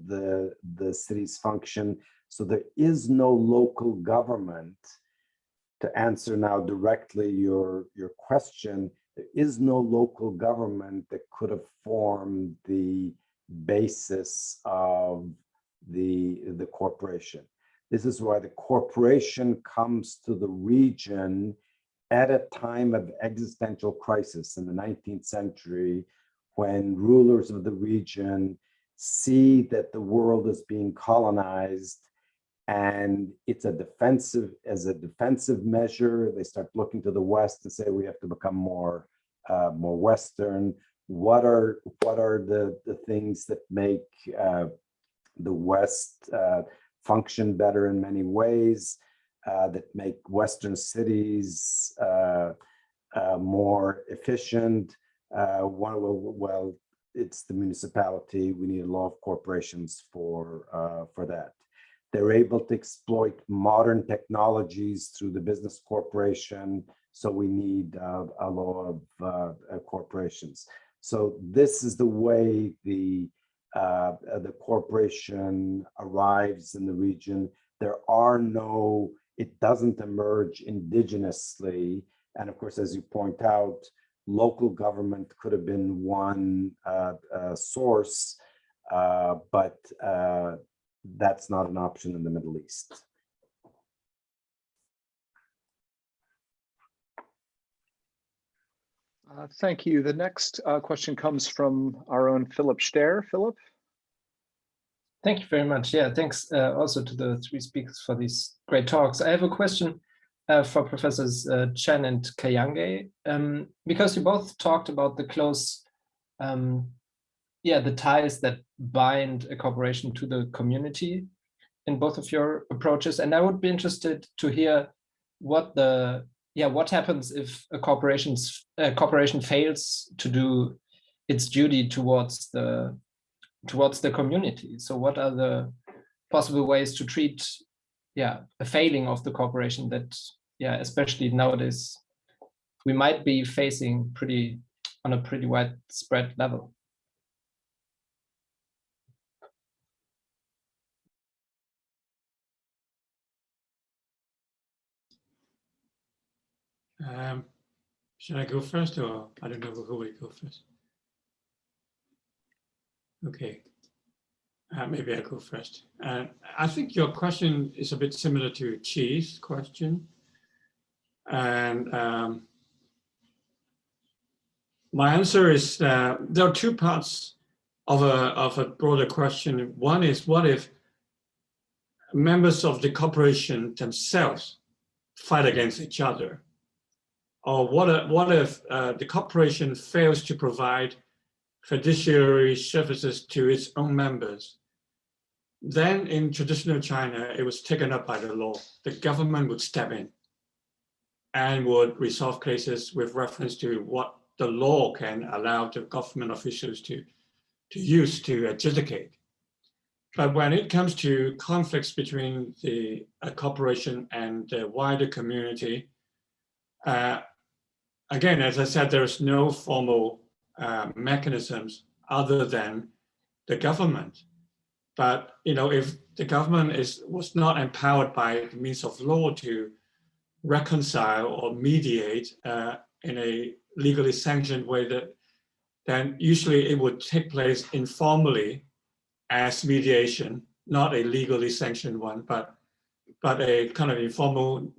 the cities function. So there is no local government. To answer now directly your question, there is no local government that could have formed the basis of the corporation. This is why the corporation comes to the region at a time of existential crisis in the 19th century, when rulers of the region see that the world is being colonized and it's a defensive measure. They start looking to the West and say, we have to become more Western. What are the things that make the West function better in many ways, that make Western cities more efficient? Well, it's the municipality. We need a law of corporations for that. They're able to exploit modern technologies through the business corporation, so we need a law of corporations. So this is the way the corporation arrives in the region. It doesn't emerge indigenously. And of course, as you point out, local government could have been one source, but that's not an option in the Middle East. Thank you. The next question comes from our own Philip Stehr. Philip? Thank you very much. Yeah, thanks also to the three speakers for these great talks. I have a question for Professors Chen and Kayange, because you both talked about the close, the ties that bind a corporation to the community in both of your approaches. And I would be interested to hear what happens if a corporation fails to do its duty towards the community. So what are the possible ways to treat a failing of the corporation that especially nowadays we might be facing on a pretty widespread level? Should I go first, or I don't know who will go first? Okay, maybe I go first. I think your question is a bit similar to Chi's question. And my answer is there are two parts of a broader question. One is, what if members of the corporation themselves fight against each other? Or what if the corporation fails to provide fiduciary services to its own members? Then in traditional China, it was taken up by the law. The government would step in and would resolve cases with reference to what the law can allow the government officials to use to adjudicate. But when it comes to conflicts between the corporation and the wider community, again, as I said, there's no formal mechanisms other than the government. But if the government was not empowered by the means of law to reconcile or mediate in a legally sanctioned way, then usually it would take place informally as mediation, not a legally sanctioned one, but a kind of informal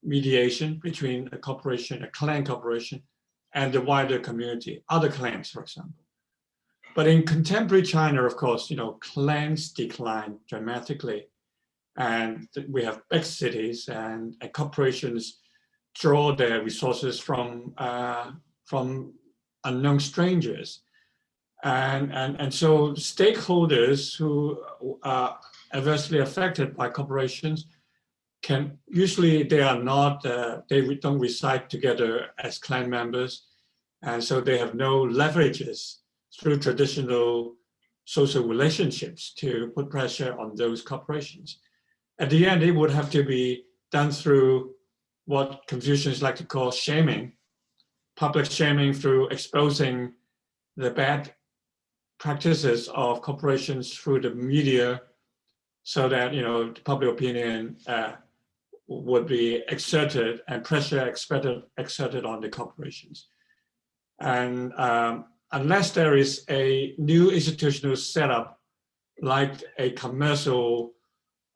mediation between a corporation, a clan corporation, and the wider community, other clans, for example. But in contemporary China, of course, clans decline dramatically, and we have big cities, and corporations draw their resources from unknown strangers, and so stakeholders who are adversely affected by corporations they don't reside together as clan members, and so they have no leverages through traditional social relationships to put pressure on those corporations. At the end, it would have to be done through what Confucians like to call shaming, public shaming through exposing the bad practices of corporations through the media, so that the public opinion would be exerted and pressure exerted on the corporations. And unless there is a new institutional setup, like a commercial,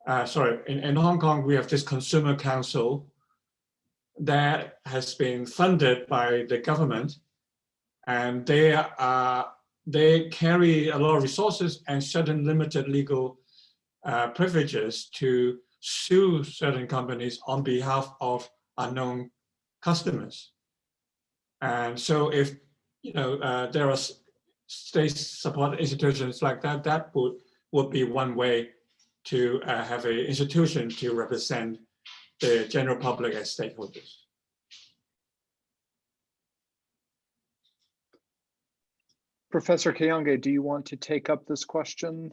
in Hong Kong, we have this Consumer Council that has been funded by the government, and they carry a lot of resources and certain limited legal privileges to sue certain companies on behalf of unknown customers. And so if there are state-supported institutions like that, that would be one way to have an institution to represent the general public as stakeholders. Professor Kayonge, do you want to take up this question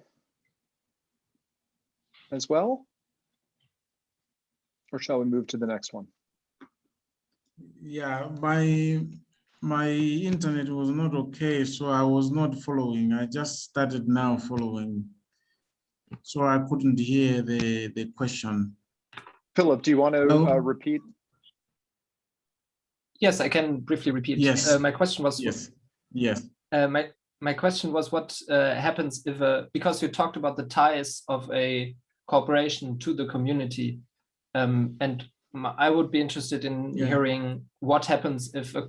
as well? Or shall we move to the next one? Yeah, my internet was not okay, so I was not following. I just started now following, so I couldn't hear the question. Philip, do you want to repeat? Yes, I can briefly repeat. Yes. My question was. Yes. My question was what happens if because you talked about the ties of a corporation to the community, and I would be interested in hearing what happens if a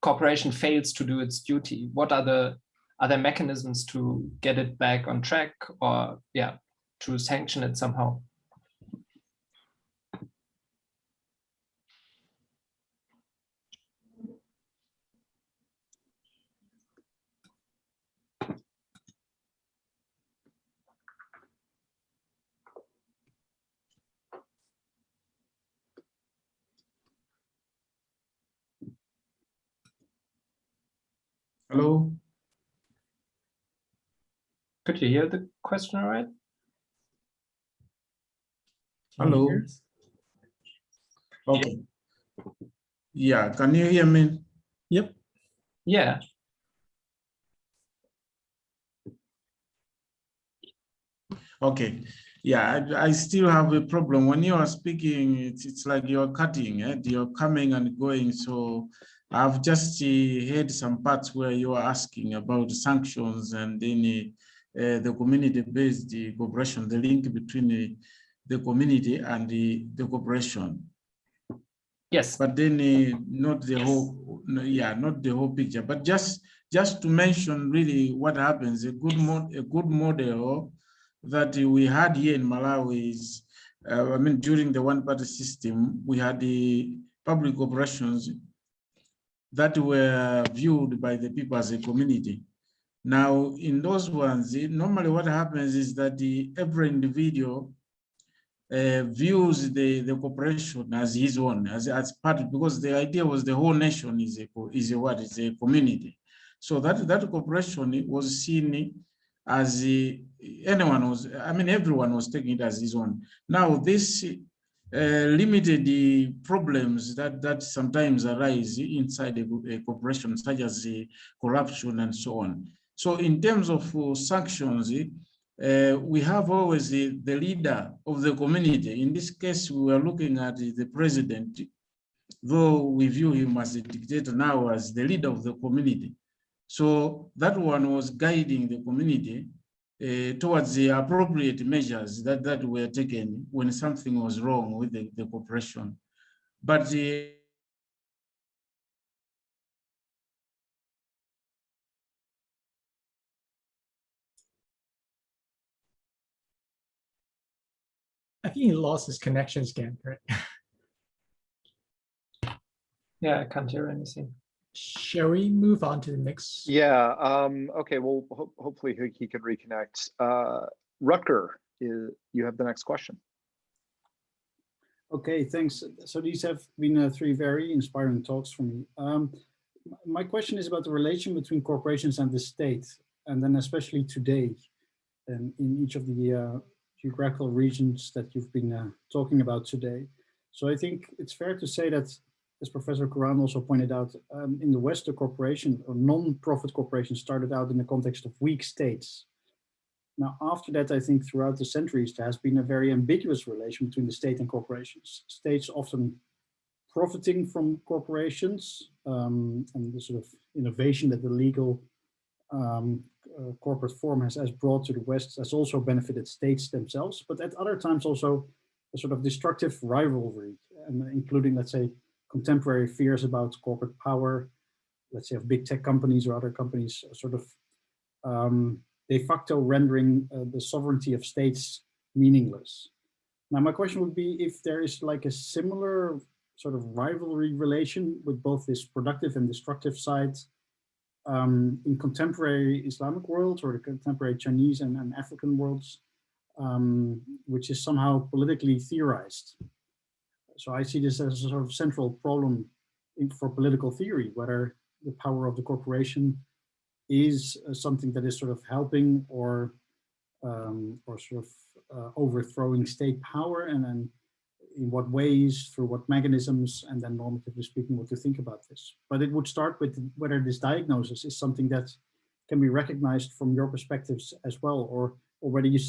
corporation fails to do its duty. What are there mechanisms to get it back on track, or to sanction it somehow? Hello? Could you hear the question all right? Hello? Okay. Yeah, can you hear me? Yep. Yeah. Okay. Yeah, I still have a problem. When you are speaking, it's like you're cutting, you're coming and going. So I've just heard some parts where you are asking about sanctions and then the community-based cooperation, the link between the community and the corporation. Yes. But then not the whole, not the whole picture. But just to mention really what happens, a good model that we had here in Malawi is, during the one-party system, we had the public corporations that were viewed by the people as a community. Now, in those ones, normally what happens is that every individual views the corporation as his own, as part, because the idea was the whole nation is a community. So that corporation was seen as everyone was taking it as his own. Now this limited the problems that sometimes arise inside a corporation, such as corruption and so on. So in terms of sanctions, we have always the leader of the community. In this case, we are looking at the president, though we view him as a dictator now, as the leader of the community. So that one was guiding the community towards the appropriate measures that were taken when something was wrong with the corporation. But I think he lost his connections again, right? Yeah, I can't hear anything. Shall we move on to the next? Yeah, okay, well, hopefully he can reconnect. Rutger, you have the next question. Okay, thanks. So these have been three very inspiring talks for me. My question is about the relation between corporations and the state, and then especially today, and in each of the geographical regions that you've been talking about today. So I think it's fair to say that as Professor Kuran also pointed out, in the West, the corporation or non-profit corporations started out in the context of weak states. Now, after that, I think throughout the centuries, there has been a very ambiguous relation between the state and corporations. States often profiting from corporations and the sort of innovation that the legal corporate form has brought to the West has also benefited states themselves, but at other times also a sort of destructive rivalry, and including, let's say, contemporary fears about corporate power, let's say of big tech companies or other companies, sort of de facto rendering the sovereignty of states meaningless. Now, my question would be if there is like a similar sort of rivalry relation with both this productive and destructive side in contemporary Islamic worlds or the contemporary Chinese and African worlds, which is somehow politically theorized. So I see this as a sort of central problem for political theory, whether the power of the corporation is something that is sort of helping or sort of overthrowing state power, and then in what ways, through what mechanisms, and then normatively speaking, what to think about this. But it would start with whether this diagnosis is something that can be recognized from your perspectives as well, or whether you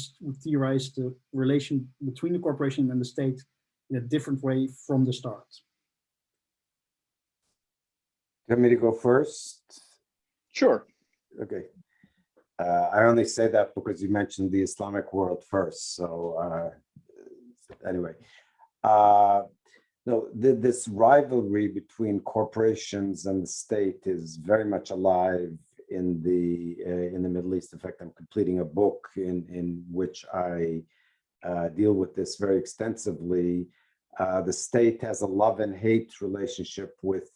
theorize the relation between the corporation and the state in a different way from the start. Want me to go first? Sure. Okay. I only say that because you mentioned the Islamic world first. So anyway, no, this rivalry between corporations and the state is very much alive in the Middle East. In fact, I'm completing a book in which I deal with this very extensively. The state has a love and hate relationship with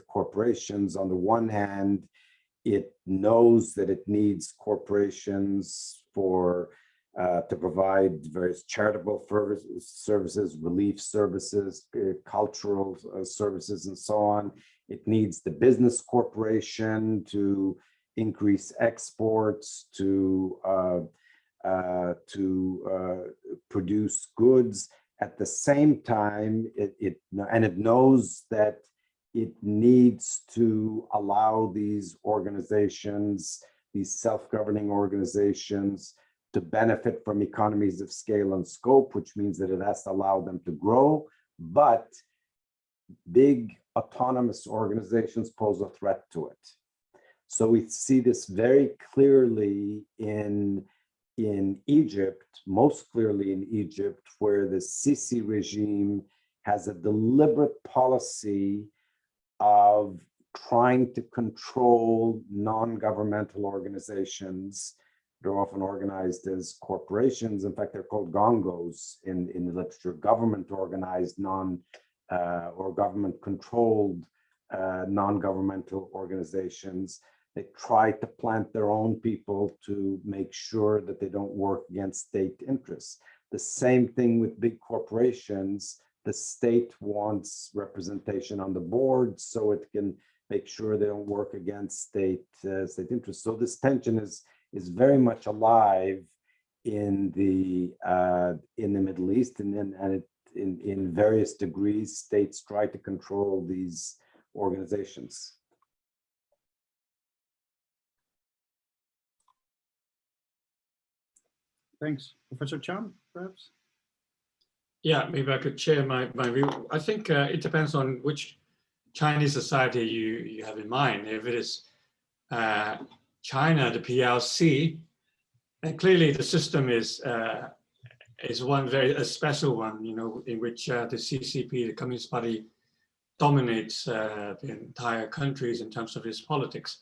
corporations. On the one hand, it knows that it needs corporations to provide various charitable services, relief services, cultural services, and so on. It needs the business corporation to increase exports, to produce goods. At the same time, it knows that it needs to allow these organizations, these self-governing organizations, to benefit from economies of scale and scope, which means that it has to allow them to grow. But big autonomous organizations pose a threat to it. So we see this very clearly in Egypt, most clearly in Egypt, where the Sisi regime has a deliberate policy of trying to control non-governmental organizations. They're often organized as corporations. In fact, they're called gongos in the literature, government-organized or government-controlled non-governmental organizations. They try to plant their own people to make sure that they don't work against state interests. The same thing with big corporations. The state wants representation on the board so it can make sure they don't work against state interests. So this tension is very much alive in the Middle East, and in various degrees, states try to control these organizations. Thanks. Professor Chan, perhaps? Yeah, maybe I could share my view. I think it depends on which Chinese society you have in mind. If it is China, the PLC, and clearly the system is one a special one, in which the CCP, the Communist Party, dominates the entire countries in terms of its politics.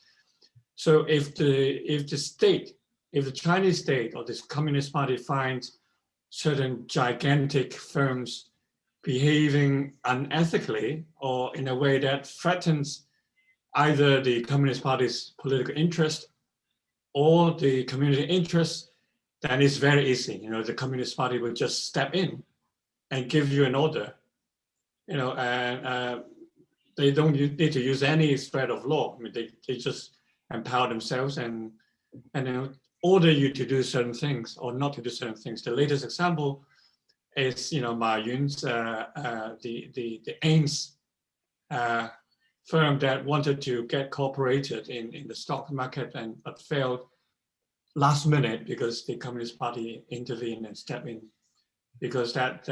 So if the Chinese state or this Communist Party finds certain gigantic firms behaving unethically or in a way that threatens either the Communist Party's political interest or the community interest, then it's very easy. The Communist Party will just step in and give you an order, and they don't need to use any threat of law. I mean, they just empower themselves and order you to do certain things or not to do certain things. The latest example is, Ma Yun's the aims firm that wanted to get incorporated in the stock market but failed last minute because the Communist Party intervened and stepped in, because that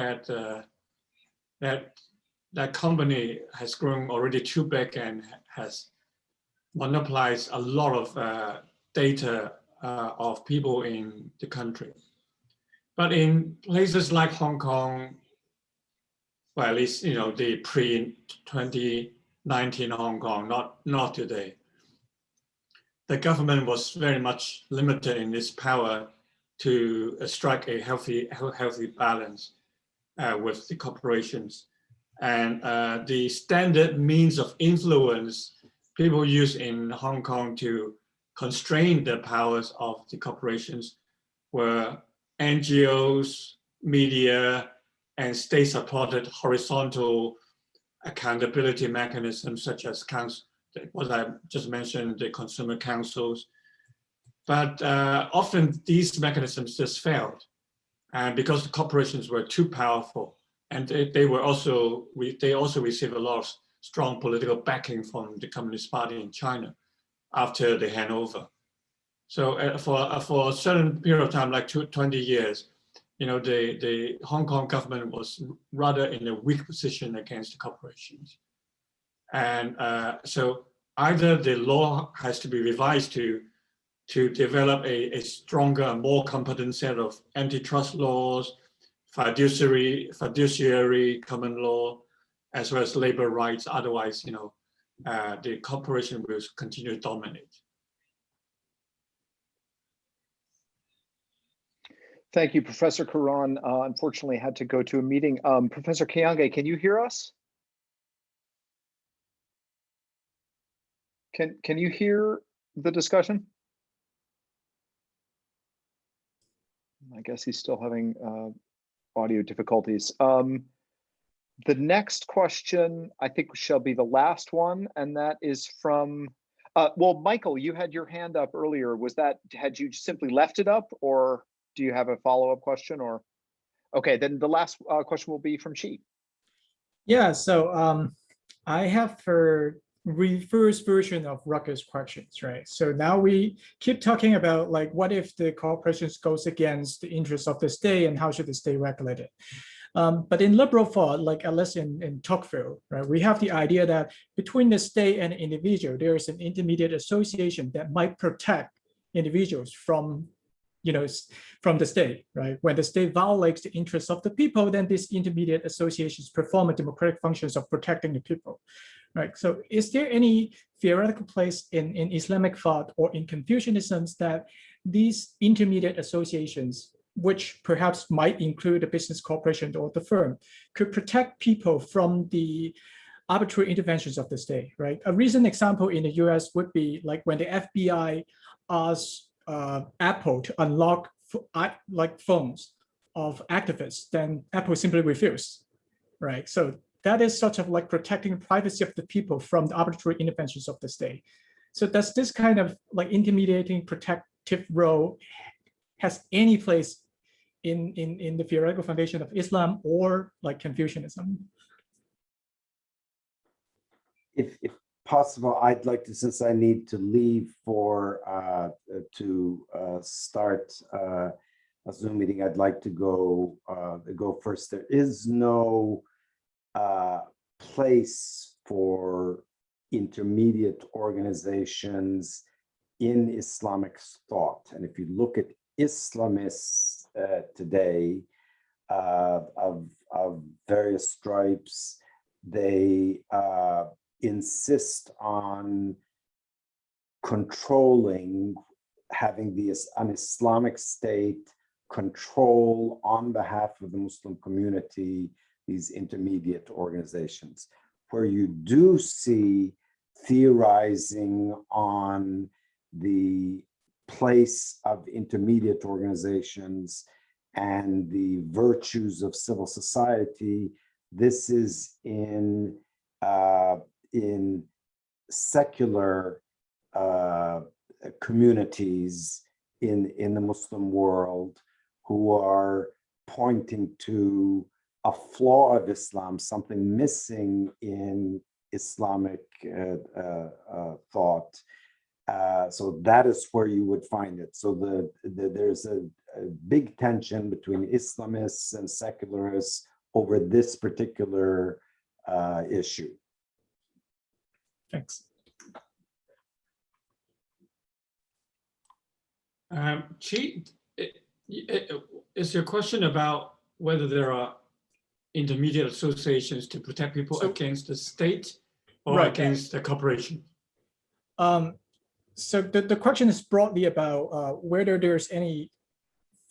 company has grown already too big and has monopolized a lot of data of people in the country. But in places like Hong Kong, well, at least the pre-2019 Hong Kong, not today, the government was very much limited in its power to strike a healthy balance with the corporations. And the standard means of influence people use in Hong Kong to constrain the powers of the corporations were NGOs, media, and state-supported horizontal accountability mechanisms such as what I just mentioned, the consumer councils. But often these mechanisms just failed, and because the corporations were too powerful, and they also received a lot of strong political backing from the Communist Party in China after the handover. So for a certain period of time, like 20 years, the Hong Kong government was rather in a weak position against the corporations. And so either the law has to be revised to develop a stronger, more competent set of antitrust laws, fiduciary common law, as well as labor rights. Otherwise, the corporation will continue to dominate. Thank you, Professor Karan. Unfortunately, had to go to a meeting. Professor Kiange, can you hear us? Can you hear the discussion? I guess he's still having audio difficulties. The next question, I think, shall be the last one, and that is from, well, Michael, you had your hand up earlier. Had you simply left it up, or do you have a follow-up question? Or, okay, then the last question will be from Chi. Yeah, so I have heard reverse version of Rucker's questions, right? So now we keep talking about like, what if the corporations goes against the interests of the state and how should the state regulate it? But in liberal thought, like at least in Tocqueville, right, we have the idea that between the state and the individual, there is an intermediate association that might protect individuals from the state, right? When the state violates the interests of the people, then these intermediate associations perform a democratic functions of protecting the people, right? So is there any theoretical place in Islamic thought or in Confucianism that these intermediate associations, which perhaps might include a business corporation or the firm, could protect people from the arbitrary interventions of the state, right? A recent example in the US would be like when the FBI asked Apple to unlock like phones of activists, then Apple simply refused, right? So that is sort of like protecting the privacy of the people from the arbitrary interventions of the state. So does this kind of like intermediating protective role has any place in the theoretical foundation of Islam or like Confucianism? If possible, I'd like to, since I need to leave for to start a Zoom meeting, I'd like to go first. There is no place for intermediate organizations in Islamic thought. And if you look at Islamists today of various stripes, they insist on controlling, having an Islamic state control on behalf of the Muslim community these intermediate organizations. Where you do see theorizing on the place of intermediate organizations and the virtues of civil society, this is in secular communities in the Muslim world who are pointing to a flaw of Islam, something missing in Islamic thought. So that is where you would find it. So there's a big tension between Islamists and secularists over this particular issue. Thanks. Chi, is your question about whether there are intermediate associations to protect people against the state or against the corporation? So the question is broadly about whether there's any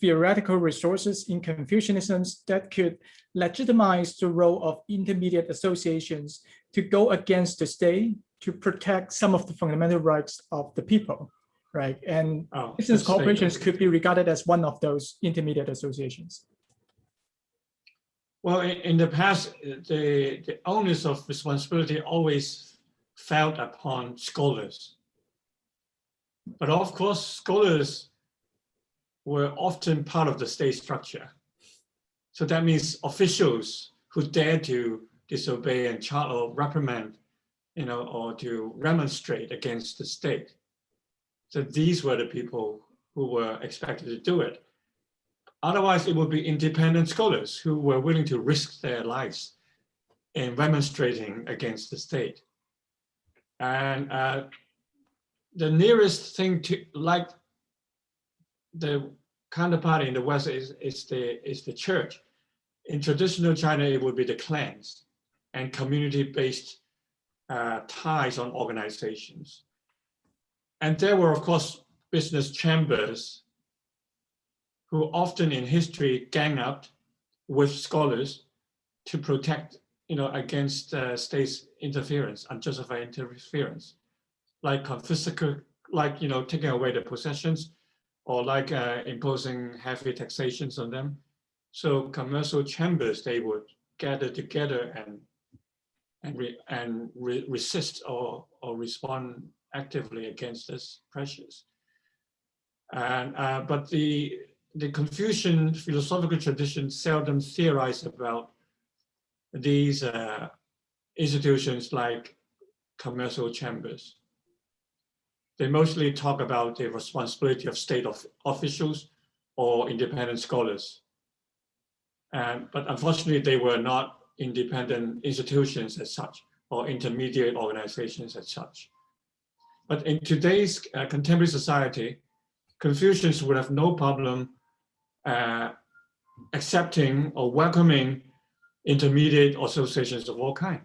theoretical resources in Confucianism that could legitimize the role of intermediate associations to go against the state to protect some of the fundamental rights of the people, right? And business corporations could be regarded as one of those intermediate associations. Well, in the past, the onus of responsibility always fell upon scholars. But of course, scholars were often part of the state structure. So that means officials who dare to disobey and charge or reprimand, or to remonstrate against the state. So these were the people who were expected to do it. Otherwise, it would be independent scholars who were willing to risk their lives in remonstrating against the state. And the nearest thing to like the counterpart in the West is the church. In traditional China, it would be the clans and community-based ties on organizations. And there were, of course, business chambers who often in history gang up with scholars to protect, against state's interference, unjustified interference, like confiscate, like, taking away the possessions, or like imposing heavy taxations on them. So commercial chambers, they would gather together and resist or respond actively against this pressures. And but the Confucian philosophical tradition seldom theorized about these institutions like commercial chambers. They mostly talk about the responsibility of state officials or independent scholars. But unfortunately, they were not independent institutions as such, or intermediate organizations as such. But in today's contemporary society, Confucians would have no problem accepting or welcoming intermediate associations of all kinds.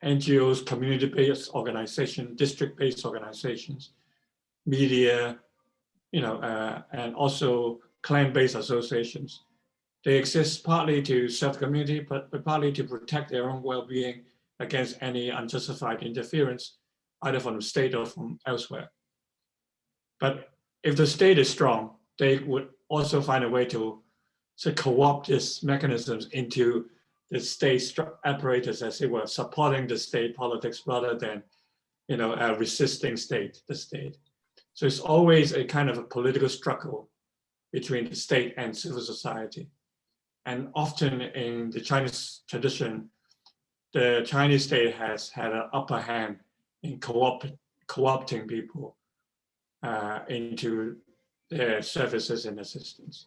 NGOs, community-based organizations, district-based organizations, media, and also clan-based associations. They exist partly to serve the community, but partly to protect their own well-being against any unjustified interference, either from the state or from elsewhere. But if the state is strong, they would also find a way to co-opt these mechanisms into the state apparatus, as it were, supporting the state politics rather than, resisting the state. So it's always a kind of a political struggle between the state and civil society. And often in the Chinese tradition, the Chinese state has had an upper hand in co-opting people into their services and assistance.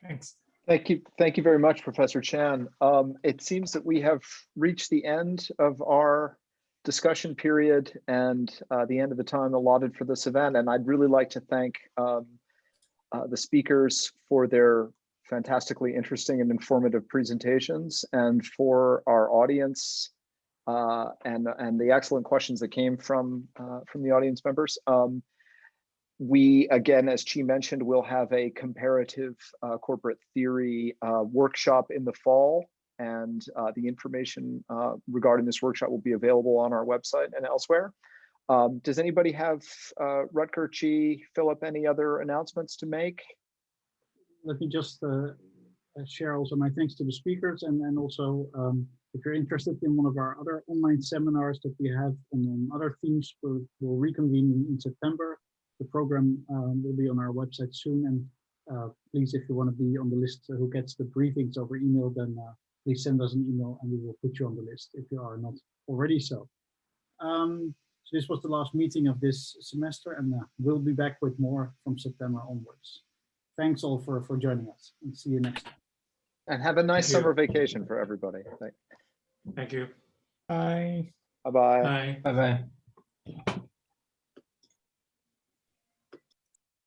Thanks. Thank you very much, Professor Chan. It seems that we have reached the end of our discussion period and the end of the time allotted for this event. And I'd really like to thank the speakers for their fantastically interesting and informative presentations, and for our audience and the excellent questions that came from the audience members. We, again, as Chi mentioned, will have a comparative corporate theory workshop in the fall, and the information regarding this workshop will be available on our website and elsewhere. Does anybody have, Rutger, Chi, Philip, any other announcements to make? Let me just share also my thanks to the speakers, and also if you're interested in one of our other online seminars that we have on other themes, we'll reconvene in September. The program will be on our website soon, and please, if you want to be on the list who gets the briefings over email, then please send us an email and we will put you on the list if you are not already so. So this was the last meeting of this semester, and we'll be back with more from September onwards. Thanks all for joining us, and see you next time. And have a nice Thank you. summer vacation for everybody. Thank you. Bye. Bye-bye. Bye. Bye bye.